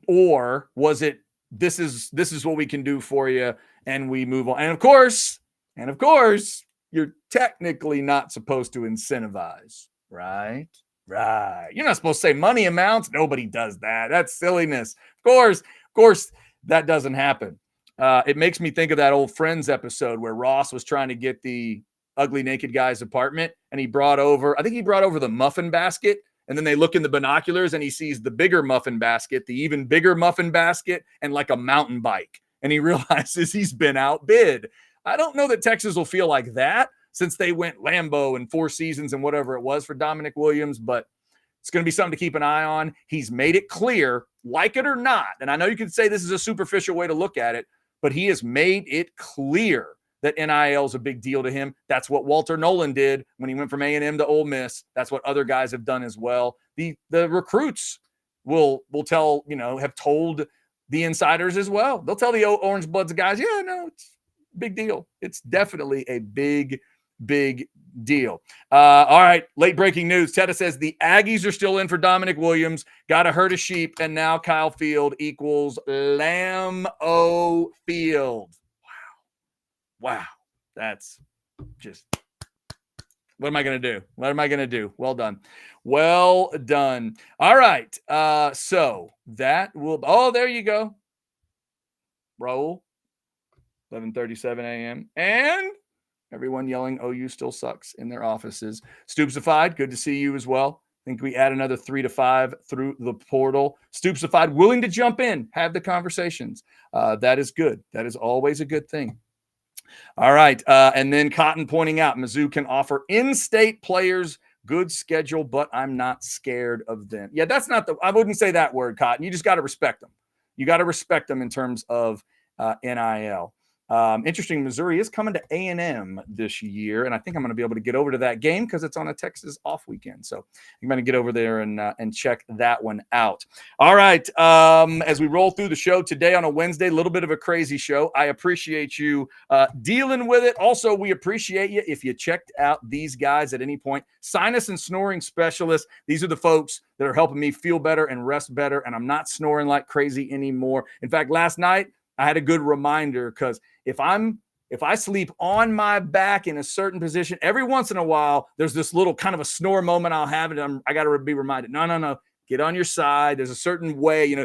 Or was it, this is what we can do for you, and we move on. And of course, you're technically not supposed to incentivize, right? Right. You're not supposed to say money amounts. Nobody does that. That's silliness. Of course, that doesn't happen. It makes me think of that old Friends episode where Ross was trying to get the ugly naked guy's apartment, and he brought over the muffin basket, and then they look in the binoculars and he sees the bigger muffin basket, the even bigger muffin basket, and like a mountain bike. And he realizes he's been outbid. I don't know that Texas will feel like that since they went Lambeau in 4 seasons and whatever it was for Dominic Williams, but it's going to be something to keep an eye on. He's made it clear, like it or not, and I know you can say this is a superficial way to look at it, but he has made it clear that NIL is a big deal to him. That's what Walter Nolan did when he went from A&M to Ole Miss. That's what other guys have done as well. The recruits will tell, have told the insiders as well. They'll tell the Orange Bloods guys, yeah, no, it's a big deal. It's definitely a big deal. All right, late breaking news. Teta says the Aggies are still in for Dominic Williams. Got to herd a sheep, and now Kyle Field equals Lambeau Field. Wow. That's just, what am I going to do? Well done. All right. So that will, there you go. Roll. 11:37 a.m. And everyone yelling OU still sucks in their offices. Stoopsified, good to see you as well. I think we add another 3 to 5 through the portal. Stoopsified, willing to jump in, have the conversations. That is good. That is always a good thing. All right. And then Cotton pointing out Mizzou can offer in-state players good schedule, but I'm not scared of them. Yeah, I wouldn't say that word, Cotton. You just got to respect them. You got to respect them in terms of NIL. Interesting, Missouri is coming to A&M this year, and I think I'm going to be able to get over to that game because it's on a Texas off weekend. So I'm going to get over there and check that one out. All right, as we roll through the show today on a Wednesday, a little bit of a crazy show. I appreciate you dealing with it. Also, we appreciate you if you checked out these guys at any point. Sinus and snoring specialists. These are the folks that are helping me feel better and rest better, and I'm not snoring like crazy anymore. In fact, last night, I had a good reminder because if I sleep on my back in a certain position, every once in a while, there's this little kind of a snore moment I'll have, and I got to be reminded, no, get on your side. There's a certain way,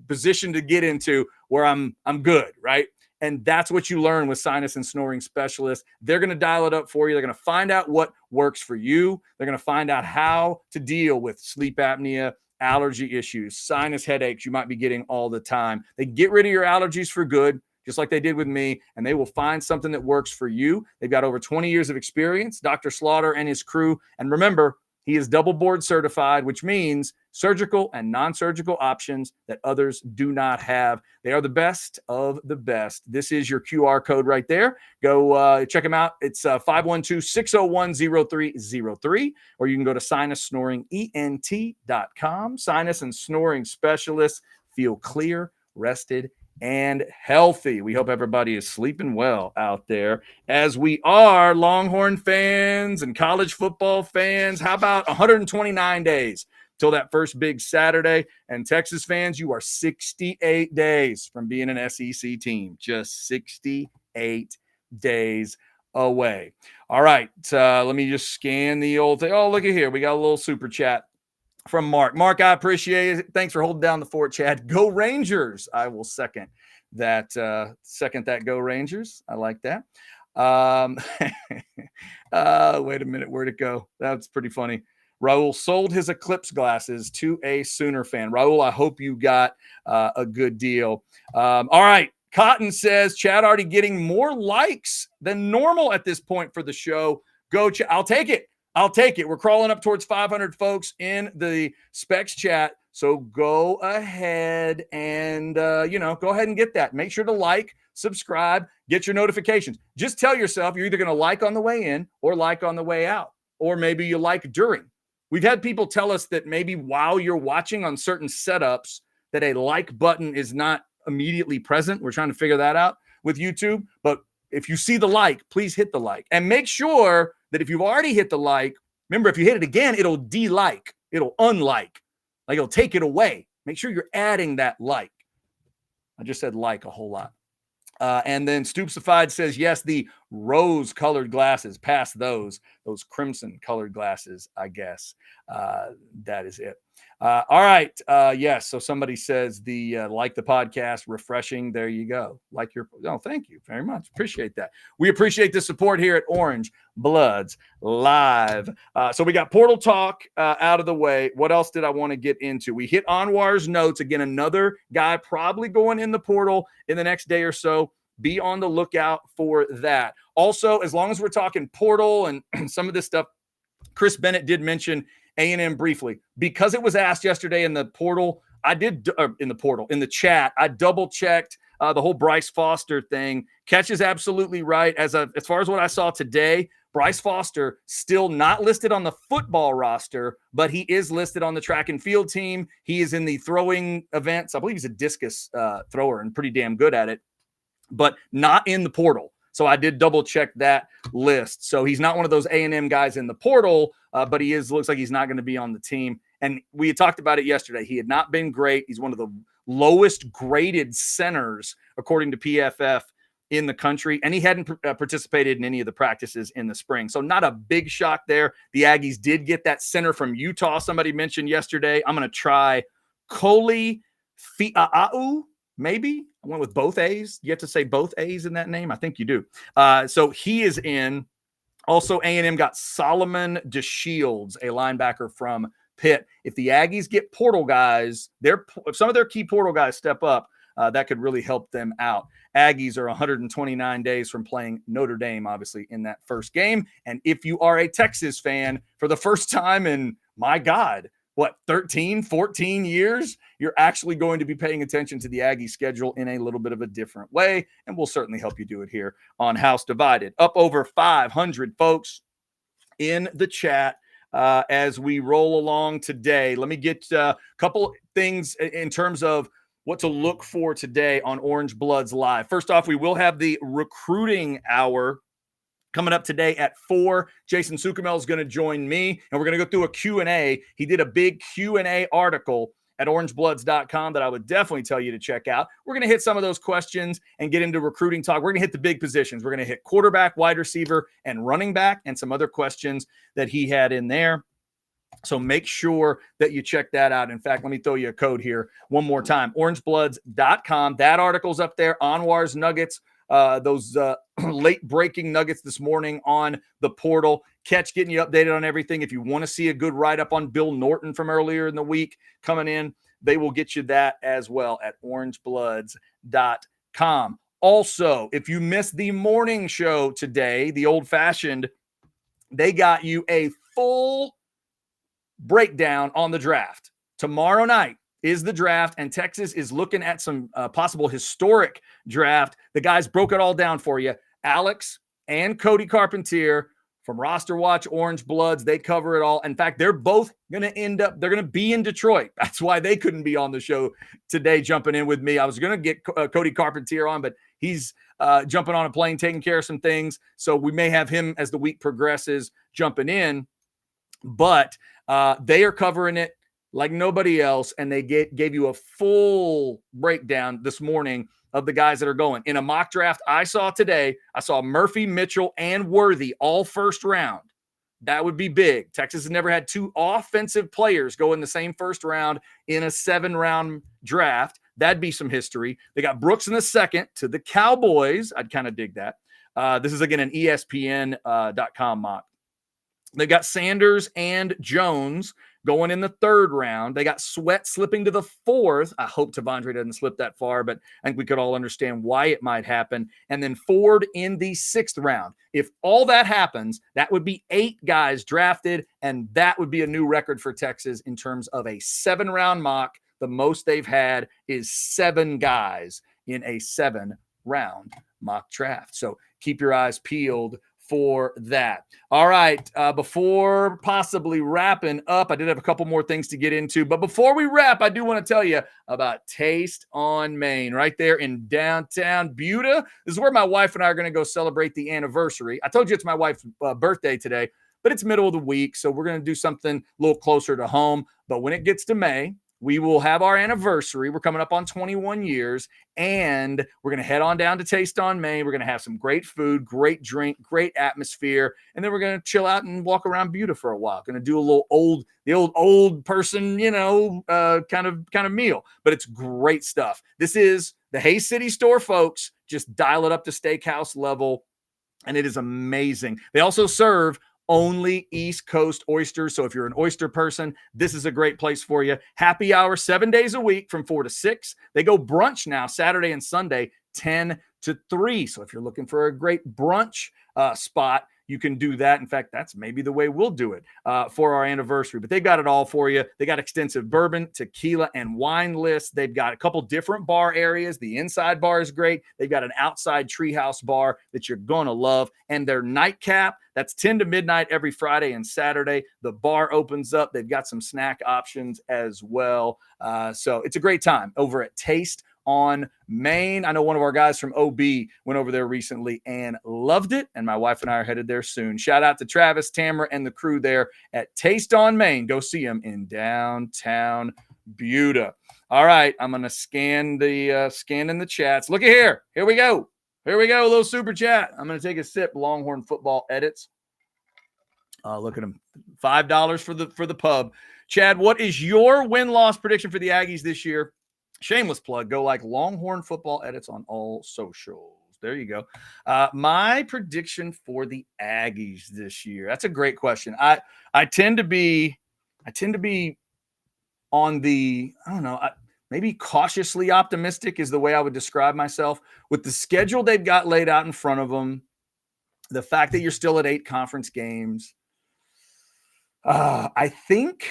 position to get into where I'm good, right? And that's what you learn with sinus and snoring specialists. They're going to dial it up for you. They're going to find out what works for you. They're going to find out how to deal with sleep apnea, allergy issues, sinus headaches you might be getting all the time. They get rid of your allergies for good, just like they did with me, and they will find something that works for you. They've got over 20 years of experience, Dr. Slaughter and his crew. And remember, he is double board certified, which means surgical and non-surgical options that others do not have. They are the best of the best. This is your QR code right there. Go check them out. It's 512-601-0303, or you can go to sinussnoringent.com. Sinus and snoring specialists. Feel clear, rested, and healthy. We hope everybody is sleeping well out there, as we are Longhorn fans and college football fans. How about 129 days till that first big Saturday. And Texas fans, you are 68 days from being an SEC team. Just 68 days away. All right. Let me just scan the old thing. Oh, look at here. We got a little super chat from Mark. Mark, I appreciate it. Thanks for holding down the fort, Chad. Go Rangers. I will second that. Go Rangers. I like that. Wait a minute. Where'd it go? That's pretty funny. Raul sold his Eclipse glasses to a Sooner fan. Raul, I hope you got a good deal. All right. Cotton says, Chad already getting more likes than normal at this point for the show. Go, I'll take it. I'll take it. We're crawling up towards 500 folks in the Specs chat. So go ahead and, go ahead and get that. Make sure to like, subscribe, get your notifications. Just tell yourself you're either going to like on the way in or like on the way out, or maybe you like during. We've had people tell us that maybe while you're watching on certain setups that a like button is not immediately present. We're trying to figure that out with YouTube. But if you see the like, please hit the like. And make sure that if you've already hit the like, remember, if you hit it again, it'll de-like. It'll unlike. Like, it'll take it away. Make sure you're adding that like. I just said like a whole lot. And then Stoopsified says, yes, the rose-colored glasses. Past those crimson-colored glasses, I guess. That is it. All right. Yes. So somebody says like the podcast, refreshing. There you go. Thank you very much. Appreciate that. We appreciate the support here at Orange Bloods Live. So we got Portal Talk out of the way. What else did I want to get into? We hit Anwar's notes. Again, another guy probably going in the portal in the next day or so. Be on the lookout for that. Also, as long as we're talking portal and some of this stuff, Chris Bennett did mention A&M briefly because it was asked yesterday in the portal. In the chat, I double checked the whole Bryce Foster thing. Ketch is absolutely right. As far as what I saw today, Bryce Foster still not listed on the football roster, but he is listed on the track and field team. He is in the throwing events. I believe he's a discus thrower and pretty damn good at it, but not in the portal. So I did double check that list. So he's not one of those A&M guys in the portal, but he looks like he's not going to be on the team. And we had talked about it yesterday. He had not been great. He's one of the lowest graded centers, according to PFF, in the country. And he hadn't participated in any of the practices in the spring. So not a big shock there. The Aggies did get that center from Utah. Somebody mentioned yesterday. I'm going to try Koli Fia'au. Maybe I went with both A's. You have to say both A's in that name. I think you do. So he is in. Also, A&M got Solomon DeShields, a linebacker from Pitt. If the Aggies get portal guys, if some of their key portal guys step up, that could really help them out. Aggies are 129 days from playing Notre Dame, obviously, in that first game. And if you are a Texas fan for the first time in, my God, 13, 14 years, you're actually going to be paying attention to the Aggie schedule in a little bit of a different way. And we'll certainly help you do it here on House Divided. Up over 500 folks in the chat as we roll along today. Let me get a couple things in terms of what to look for today on Orange Bloods Live. First off, we will have the recruiting hour coming up today at 4. Jason Sukamel is going to join me, and we're going to go through a Q&A. He did a big Q&A article at orangebloods.com that I would definitely tell you to check out. We're going to hit some of those questions and get into recruiting talk. We're going to hit the big positions. We're going to hit quarterback, wide receiver, and running back, and some other questions that he had in there. So make sure that you check that out. In fact, let me throw you a code here one more time. orangebloods.com. That article's up there. Anwar's Nuggets. Those late breaking nuggets this morning on the portal. Catch getting you updated on everything. If you want to see a good write-up on Bill Norton from earlier in the week coming in, they will get you that as well at orangebloods.com. Also, if you missed the morning show today, the old-fashioned, they got you a full breakdown on the draft. Tomorrow night is the draft, and Texas is looking at some possible historic draft. The guys broke it all down for you. Alex and Cody Carpentier from Roster Watch, Orange Bloods, they cover it all. In fact, they're both going to they're going to be in Detroit. That's why they couldn't be on the show today jumping in with me. I was going to get Cody Carpentier on, but he's jumping on a plane, taking care of some things. So we may have him as the week progresses jumping in. But they are covering it. like nobody else, and they gave you a full breakdown this morning of the guys that are going. In a mock draft I saw today, I saw Murphy, Mitchell, and Worthy all first round. That would be big. Texas has never had two offensive players go in the same first round in a 7-round draft. That'd be some history. They got Brooks in the second to the Cowboys. I'd kind of dig that. This is, again, an ESPN.com mock. They got Sanders and Jones going in the 3rd round. They got Sweat slipping to the 4th. I hope Tavondre doesn't slip that far, but I think we could all understand why it might happen. And then Ford in the 6th round. If all that happens, that would be 8 guys drafted, and that would be a new record for Texas in terms of a 7-round mock. The most they've had is 7 guys in a 7-round mock draft. So keep your eyes peeled for that. All right. Before possibly wrapping up, I did have a couple more things to get into. But before we wrap, I do want to tell you about Taste on Main right there in downtown Buda. This is where my wife and I are going to go celebrate the anniversary. I told you it's my wife's birthday today, but it's middle of the week. So we're going to do something a little closer to home. But when it gets to May, we will have our anniversary. We're coming up on 21 years, and we're going to head on down to Taste on Main. We're going to have some great food, great drink, great atmosphere, and then we're going to chill out and walk around Buda for a while. Going to do a little old person, kind of meal, but it's great stuff. This is the Hayes City store, folks. Just dial it up to steakhouse level, and it is amazing. They also serve only East Coast oysters. So if you're an oyster person, this is a great place for you. Happy hour 7 days a week from 4 to 6. They go brunch now, Saturday and Sunday, 10 to 3. So if you're looking for a great brunch spot, you can do that. In fact, that's maybe the way we'll do it for our anniversary. But they've got it all for you. They got extensive bourbon, tequila, and wine lists. They've got a couple different bar areas. The inside bar is great. They've got an outside treehouse bar that you're going to love. And their nightcap, that's 10 to midnight every Friday and Saturday. The bar opens up. They've got some snack options as well. So it's a great time over at Taste on Main. I know one of our guys from OB went over there recently and loved it, and my wife and I are headed there soon. Shout out to Travis, Tamara, and the crew there at Taste on Main. Go see them in downtown Buda. All right, I'm gonna scan in the chats. Look at here. Here we go. A little super chat. I'm gonna take a sip. Longhorn Football Edits. Look at them. $5 for the pub. Chad, what is your win-loss prediction for the Aggies this year? Shameless plug. Go like Longhorn Football Edits on all socials. There you go. My prediction for the Aggies this year. That's a great question. I tend to be on the, I don't know, maybe cautiously optimistic is the way I would describe myself. With the schedule they've got laid out in front of them, the fact that you're still at 8 conference games, I think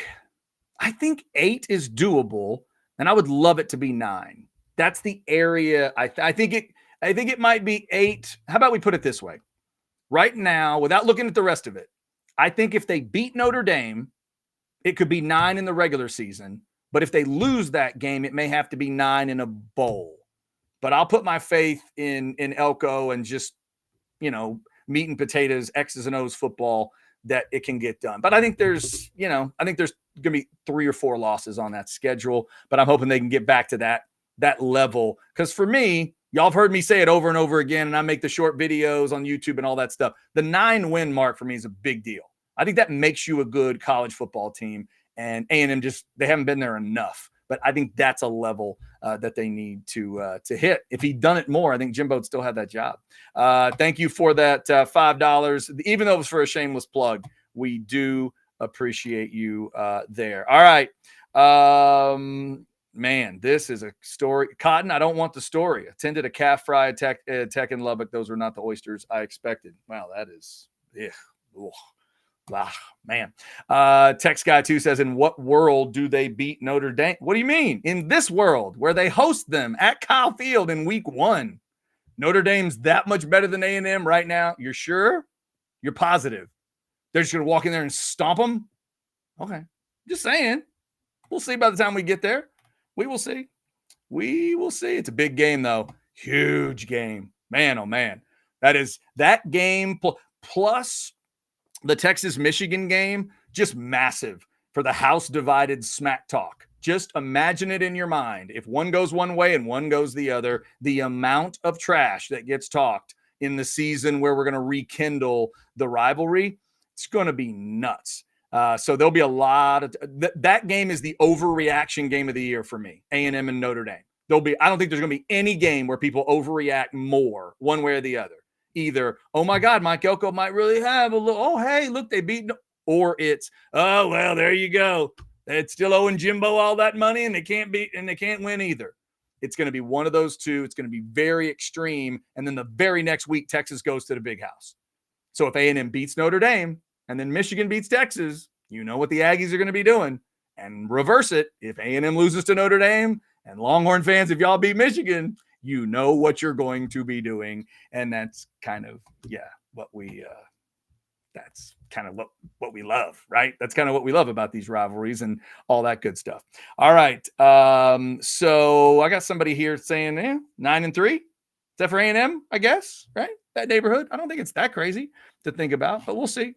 8 is doable. And I would love it to be 9. That's the area. I think it might be 8. How about we put it this way? Right now, without looking at the rest of it, I think if they beat Notre Dame, it could be 9 in the regular season. But if they lose that game, it may have to be 9 in a bowl. But I'll put my faith in Elko and just, meat and potatoes, X's and O's football, that it can get done. But I think there's going to be 3 or 4 losses on that schedule, but I'm hoping they can get back to that level. Because for me, y'all have heard me say it over and over again, and I make the short videos on YouTube and all that stuff. The 9-win mark for me is a big deal. I think that makes you a good college football team, and A&M they haven't been there enough. But I think that's a level that they need to hit. If he'd done it more, I think Jimbo would still have that job. Thank you for that $5. Even though it was for a shameless plug, we do appreciate you there. All right. Man, this is a story. Cotton, I don't want the story. Attended a calf fry tech in Lubbock. Those were not the oysters I expected. Wow, that is man. Text guy 2 says, in what world do they beat Notre Dame? What do you mean? In this world where they host them at Kyle Field in week 1. Notre Dame's that much better than A&M right now. You're sure? You're positive? They're just going to walk in there and stomp them? Okay. Just saying. We'll see by the time we get there. We will see. It's a big game, though. Huge game. Man, oh, man. That game plus the Texas-Michigan game, just massive. for the house divided smack talk. Just imagine it in your mind. If one goes one way and one goes the other, the amount of trash that gets talked in the season where we're going to rekindle the rivalry, it's going to be nuts. So there'll be a lot of that game is the overreaction game of the year for me. A&M and Notre Dame. I don't think there's going to be any game where people overreact more one way or the other. Either, oh my God, Mike Elko might really have a little, oh, hey, look, they beat, or it's, oh, well, there you go. It's still owing Jimbo all that money and they can't win either. It's going to be one of those two. It's going to be very extreme. And then the very next week, Texas goes to the big house. So if A&M beats Notre Dame and then Michigan beats Texas, you know what the Aggies are going to be doing. And reverse it. If A&M loses to Notre Dame and Longhorn fans, if y'all beat Michigan, you know what you're going to be doing. And that's kind of, what we love, right? That's kind of what we love about these rivalries and all that good stuff. All right. So I got somebody here saying 9-3. Is that for A&M, I guess, right? That neighborhood. I don't think it's that crazy to think about, but we'll see.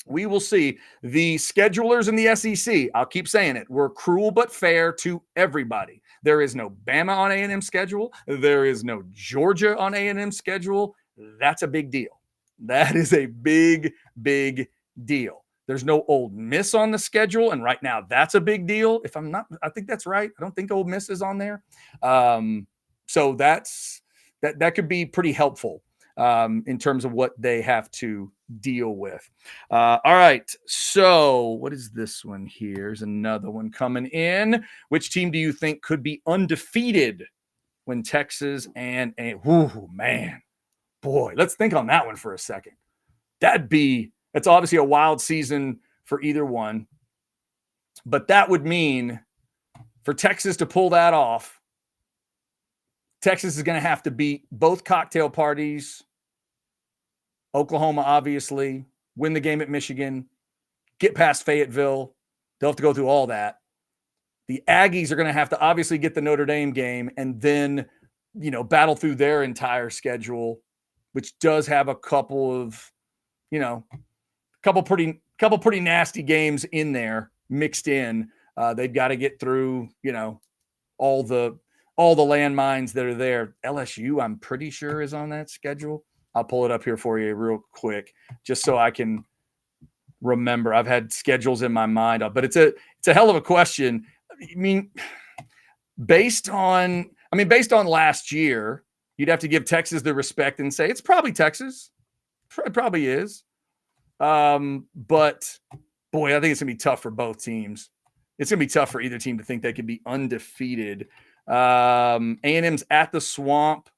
We will see. The schedulers in the SEC, I'll keep saying it, we're cruel but fair to everybody. There is no Bama on A&M schedule. There is no Georgia on A&M schedule. That's a big deal. That is a big, big deal. There's no Ole Miss on the schedule, and right now that's a big deal. If I'm not, I think that's right. I don't think Ole Miss is on there. So that could be pretty helpful in terms of what they have to deal with. All right. So what is this one here? Here's another one coming in. Which team do you think could be undefeated when Texas boy, let's think on that one for a second. That's obviously a wild season for either one, but that would mean for Texas to pull that off, Texas is going to have to beat both cocktail parties, Oklahoma, obviously, win the game at Michigan, get past Fayetteville. They'll have to go through all that. The Aggies are going to have to obviously get the Notre Dame game and then, battle through their entire schedule, which does have a couple of, couple pretty nasty games in there mixed in. They've got to get through, all the landmines that are there. LSU, I'm pretty sure, is on that schedule. I'll pull it up here for you real quick, just so I can remember. I've had schedules in my mind, but it's a hell of a question. I mean, based on last year, you'd have to give Texas the respect and say it's probably Texas. It probably is. But boy, I think it's gonna be tough for both teams. It's gonna be tough for either team to think they could be undefeated. A&M's at the Swamp.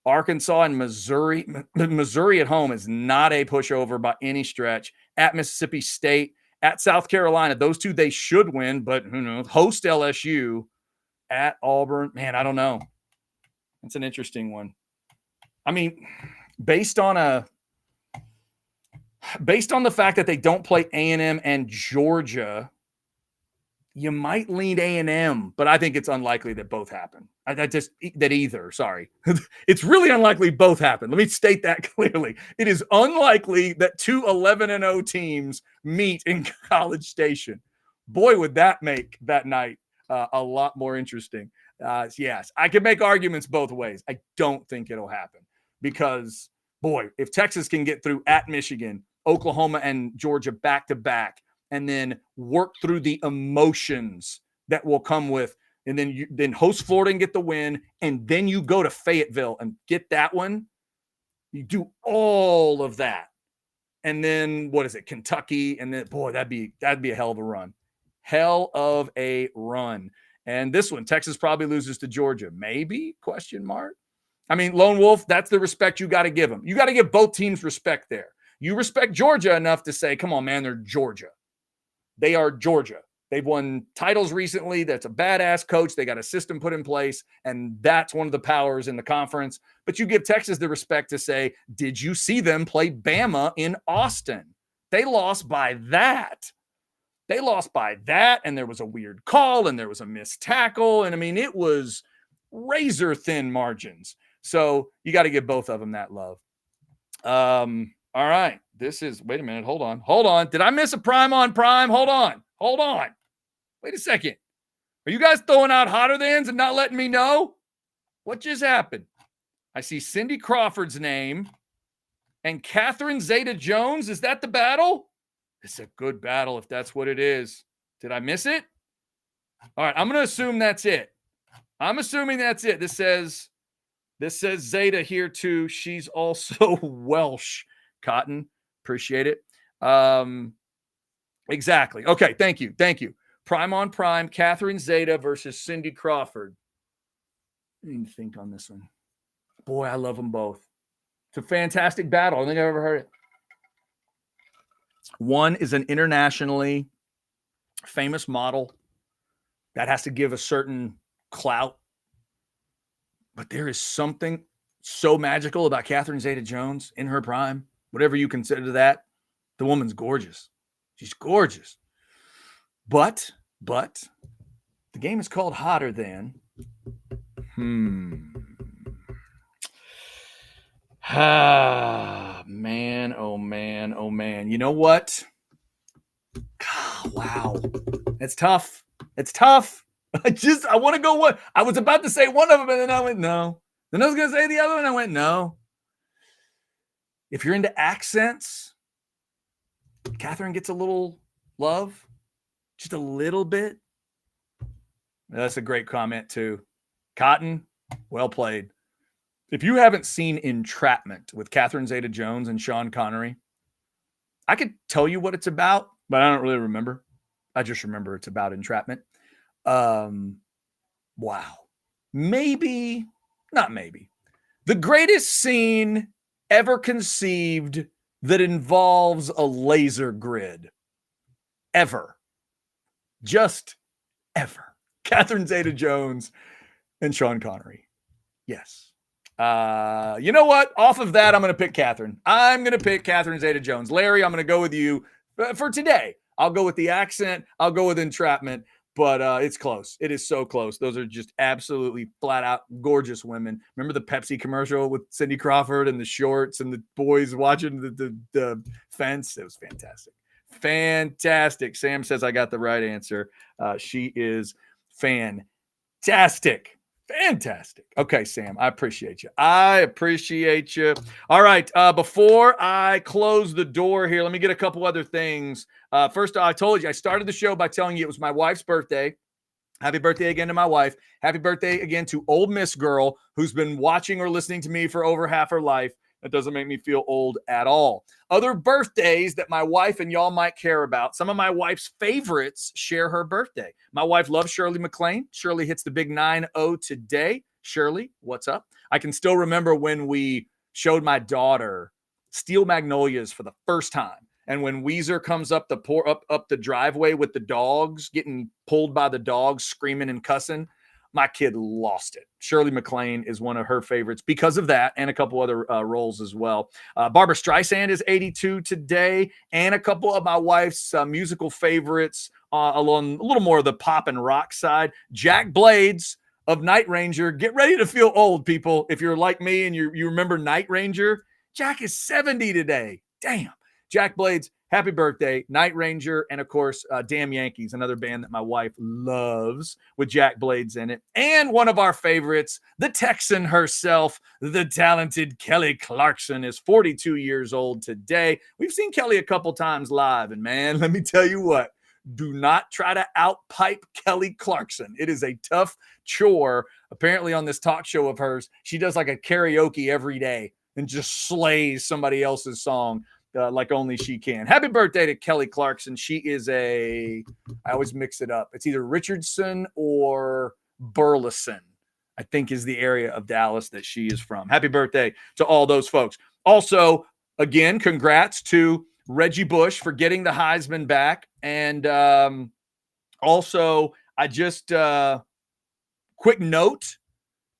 Arkansas and Missouri. Missouri at home is not a pushover by any stretch. At Mississippi State, at South Carolina, those two they should win, but who knows? Host LSU. At Auburn, man, I don't know. It's an interesting one. I mean, based on the fact that they don't play A&M and Georgia, you might lean A&M, but I think it's unlikely that both happen. It's really unlikely both happen. Let me state that clearly. It is unlikely that two 11-0 teams meet in College Station. Boy, would that make that night a lot more interesting. Yes, I can make arguments both ways. I don't think it'll happen because, boy, if Texas can get through at Michigan, Oklahoma and Georgia back to back, and then work through the emotions that will come with, and then host Florida and get the win, and then you go to Fayetteville and get that one. You do all of that, and then what is it, Kentucky, and then boy, that'd be a hell of a run. Hell of a run. And this one, Texas probably loses to Georgia. Maybe? Question mark. I mean, Lone Wolf, that's the respect you got to give them. You got to give both teams respect there. You respect Georgia enough to say, come on, man, they're Georgia. They are Georgia. They've won titles recently. That's a badass coach. They got a system put in place, and that's one of the powers in the conference. But you give Texas the respect to say, did you see them play Bama in Austin? They lost by that. And there was a weird call, and there was a missed tackle. And, I mean, it was razor-thin margins. So you got to give both of them that love. All right. This is – wait a minute. Hold on. Did I miss a prime on prime? Hold on. Hold on. Wait a second. Are you guys throwing out hotter thans and not letting me know? What just happened? I see Cindy Crawford's name and Catherine Zeta-Jones. Is that the battle? It's a good battle if that's what it is. Did I miss it? All right, I'm going to assume that's it. I'm assuming that's it. This says Zeta here too. She's also Welsh. Cotton, appreciate it. Exactly. Okay, thank you. Prime on prime, Catherine Zeta versus Cindy Crawford. I didn't even think on this one. Boy, I love them both. It's a fantastic battle. I don't think I've ever heard it. One is an internationally famous model that has to give a certain clout. But there is something so magical about Catherine Zeta-Jones in her prime. Whatever you consider that, the woman's gorgeous. She's gorgeous. But the game is called Hotter Than. Man, oh man, oh man. You know what? Wow. It's tough. I want to go one. I was about to say one of them, and then I went, no. Then I was going to say the other one, and I went, no. If you're into accents, Catherine gets a little love. Just a little bit. That's a great comment, too. Cotton, well played. If you haven't seen Entrapment with Catherine Zeta-Jones and Sean Connery, I could tell you what it's about, but I don't really remember. I just remember it's about entrapment. Wow. Maybe, not maybe, the greatest scene ever conceived that involves a laser grid. Ever. Just ever. Catherine Zeta-Jones and Sean Connery. Yes. You know what? Off of that, I'm going to pick Catherine. I'm going to pick Catherine Zeta-Jones. Larry, I'm going to go with you for today. I'll go with the accent. I'll go with entrapment. But it's close. It is so close. Those are just absolutely flat out gorgeous women. Remember the Pepsi commercial with Cindy Crawford and the shorts and the boys watching the fence? It was fantastic. Fantastic. Sam says I got the right answer. She is fantastic. Fantastic. Okay, Sam, I appreciate you. All right. Before I close the door here, let me get a couple other things. First, I told you, I started the show by telling you it was my wife's birthday. Happy birthday again to my wife. Happy birthday again to Ole Miss Girl, who's been watching or listening to me for over half her life. That doesn't make me feel old at all. Other birthdays that my wife and y'all might care about. Some of my wife's favorites share her birthday. My wife loves Shirley McLean. Shirley hits the big 9-0 today. Shirley, what's up? I can still remember when we showed my daughter Steel Magnolias for the first time. And when Weezer comes up the driveway with the dogs, getting pulled by the dogs, screaming and cussing, my kid lost it. Shirley MacLaine is one of her favorites because of that and a couple other roles as well. Barbara Streisand is 82 today, and a couple of my wife's musical favorites along a little more of the pop and rock side. Jack Blades of Night Ranger. Get ready to feel old, people. If you're like me and you remember Night Ranger, Jack is 70 today. Damn. Jack Blades, happy birthday. Night Ranger, and of course, Damn Yankees, another band that my wife loves with Jack Blades in it. And one of our favorites, the Texan herself, the talented Kelly Clarkson, is 42 years old today. We've seen Kelly a couple times live, and man, let me tell you what, do not try to outpipe Kelly Clarkson. It is a tough chore. Apparently on this talk show of hers, she does like a karaoke every day and just slays somebody else's song. Like only she can. Happy birthday to Kelly Clarkson. She is I always mix it up. It's either Richardson or Burleson, I think is the area of Dallas that she is from. Happy birthday to all those folks. Also, again, congrats to Reggie Bush for getting the Heisman back. And also, I just quick note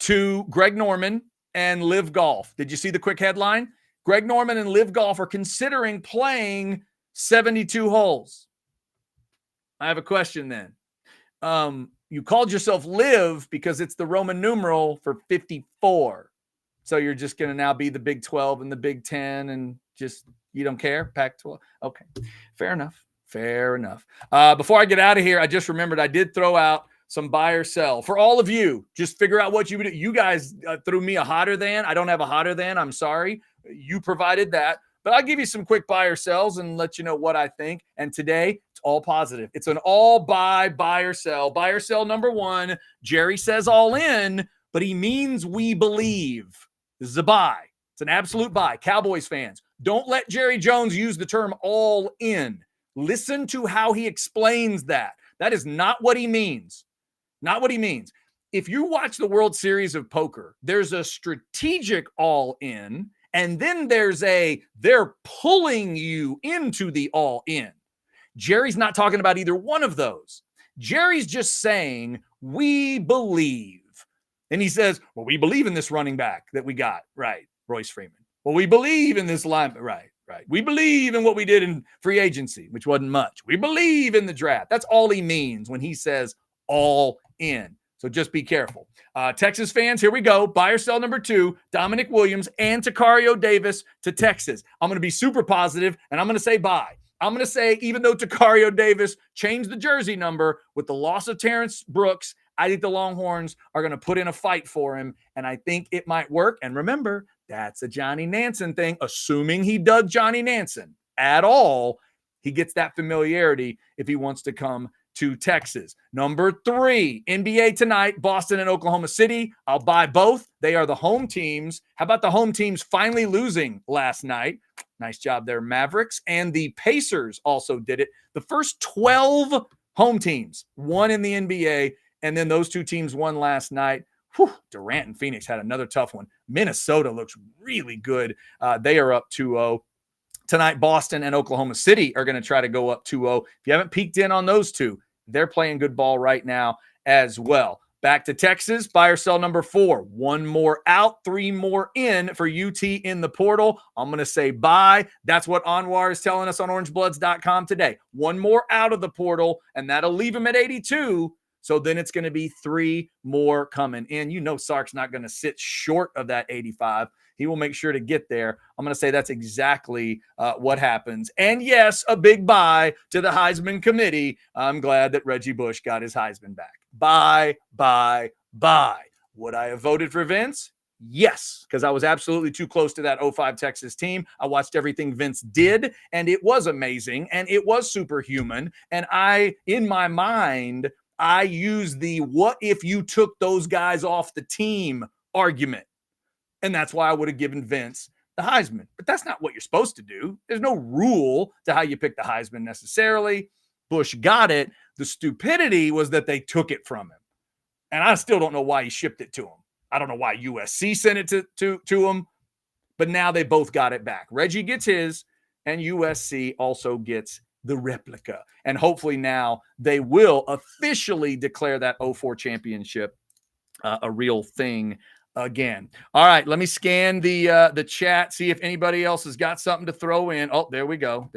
to Greg Norman and Live Golf. Did you see the quick headline? Greg Norman and Live Golf are considering playing 72 holes. I have a question then. You called yourself Live because it's the Roman numeral for 54. So you're just going to now be the Big 12 and the Big 10 and just, you don't care? Pac-12? Okay. Fair enough. Fair enough. Before I get out of here, I just remembered I did throw out some buy or sell for all of you. Just figure out what you would do. You guys threw me a hotter than. I don't have a hotter than. I'm sorry. You provided that. But I'll give you some quick buy or sells and let you know what I think. And today, it's all positive. It's an all buy or sell. Buy or sell number one. Jerry says all in, but he means we believe. This is a buy. It's an absolute buy. Cowboys fans, don't let Jerry Jones use the term all in. Listen to how he explains that. That is not what he means. Not what he means. If you watch the World Series of Poker, there's a strategic all in, and then there's they're pulling you into the all in. Jerry's not talking about either one of those. Jerry's just saying, we believe. And he says, well, we believe in this running back that we got. Right. Royce Freeman. Well, we believe in this line. Right. We believe in what we did in free agency, which wasn't much. We believe in the draft. That's all he means when he says all in. So just be careful. Texas fans, here we go. Buy or sell number two, Dominic Williams and Tario Davis to Texas. I'm going to be super positive, and I'm going to say buy. I'm going to say, even though Tario Davis changed the jersey number with the loss of Terrence Brooks, I think the Longhorns are going to put in a fight for him, and I think it might work. And remember, that's a Johnny Nansen thing. Assuming he dug Johnny Nansen at all, he gets that familiarity if he wants to come to Texas. Number three, NBA tonight, Boston and Oklahoma City. I'll buy both. They are the home teams. How about the home teams finally losing last night? Nice job there, Mavericks. And the Pacers also did it. The first 12 home teams won in the NBA, and then those two teams won last night. Whew, Durant and Phoenix had another tough one. Minnesota looks really good. They are up 2-0. Tonight, Boston and Oklahoma City are going to try to go up 2-0. If you haven't peeked in on those two, they're playing good ball right now as well. Back to Texas, buy or sell number four. One more out, three more in for UT in the portal. I'm going to say buy. That's what Anwar is telling us on orangebloods.com today. One more out of the portal, and that'll leave him at 82. So then it's going to be three more coming in. You know Sark's not going to sit short of that 85. He will make sure to get there. I'm going to say that's exactly what happens. And yes, a big bye to the Heisman committee. I'm glad that Reggie Bush got his Heisman back. Bye. Would I have voted for Vince? Yes, because I was absolutely too close to that 05 Texas team. I watched everything Vince did, and it was amazing, and it was superhuman. And in my mind, I use the what if you took those guys off the team argument. And that's why I would have given Vince the Heisman. But that's not what you're supposed to do. There's no rule to how you pick the Heisman necessarily. Bush got it. The stupidity was that they took it from him. And I still don't know why he shipped it to him. I don't know why USC sent it to him. But now they both got it back. Reggie gets his, and USC also gets the replica. And hopefully now they will officially declare that 04 championship a real thing again. All right, let me scan the chat, see if anybody else has got something to throw in. Oh, there we go.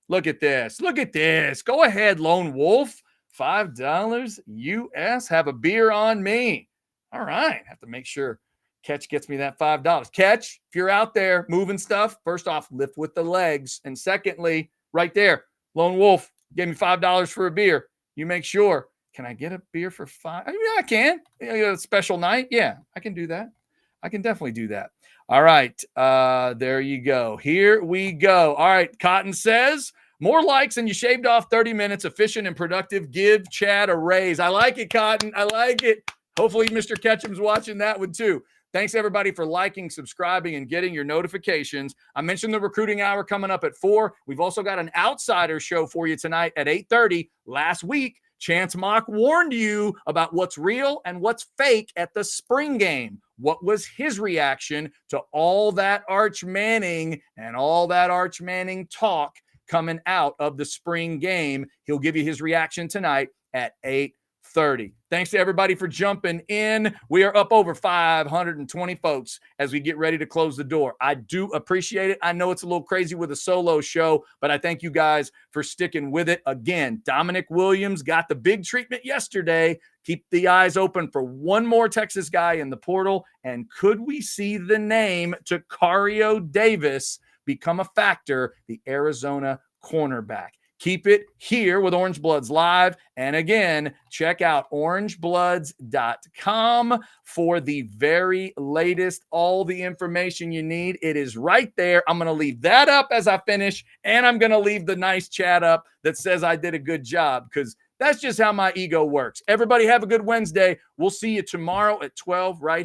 Look at this. Go ahead, Lone Wolf. $5 US. Have a beer on me. All right, have to make sure Catch gets me that $5. Catch, if you're out there moving stuff, first off, lift with the legs. And secondly, right there, Lone Wolf gave me $5 for a beer. You make sure. Can I get a beer for $5? Yeah, I can. A special night. Yeah, I can do that. I can definitely do that. All right. There you go. Here we go. All right. Cotton says, more likes and you shaved off 30 minutes, efficient and productive. Give Chad a raise. I like it, Cotton. I like it. Hopefully Mr. Ketchum's watching that one too. Thanks, everybody, for liking, subscribing, and getting your notifications. I mentioned the recruiting hour coming up at 4. We've also got an outsider show for you tonight at 8:30. Last week, Chance Mock warned you about what's real and what's fake at the spring game. What was his reaction to all that Arch Manning and all that Arch Manning talk coming out of the spring game? He'll give you his reaction tonight at 8:30. Thanks to everybody for jumping in. We are up over 520 folks as we get ready to close the door. I do appreciate it. I know it's a little crazy with a solo show, but I thank you guys for sticking with it. Again, Dominic Williams got the big treatment yesterday. Keep the eyes open for one more Texas guy in the portal. And could we see the name Tario Davis become a factor, the Arizona cornerback? Keep it here with Orange Bloods Live. And again, check out orangebloods.com for the very latest, all the information you need. It is right there. I'm going to leave that up as I finish, and I'm going to leave the nice chat up that says I did a good job, because that's just how my ego works. Everybody have a good Wednesday. We'll see you tomorrow at 12 right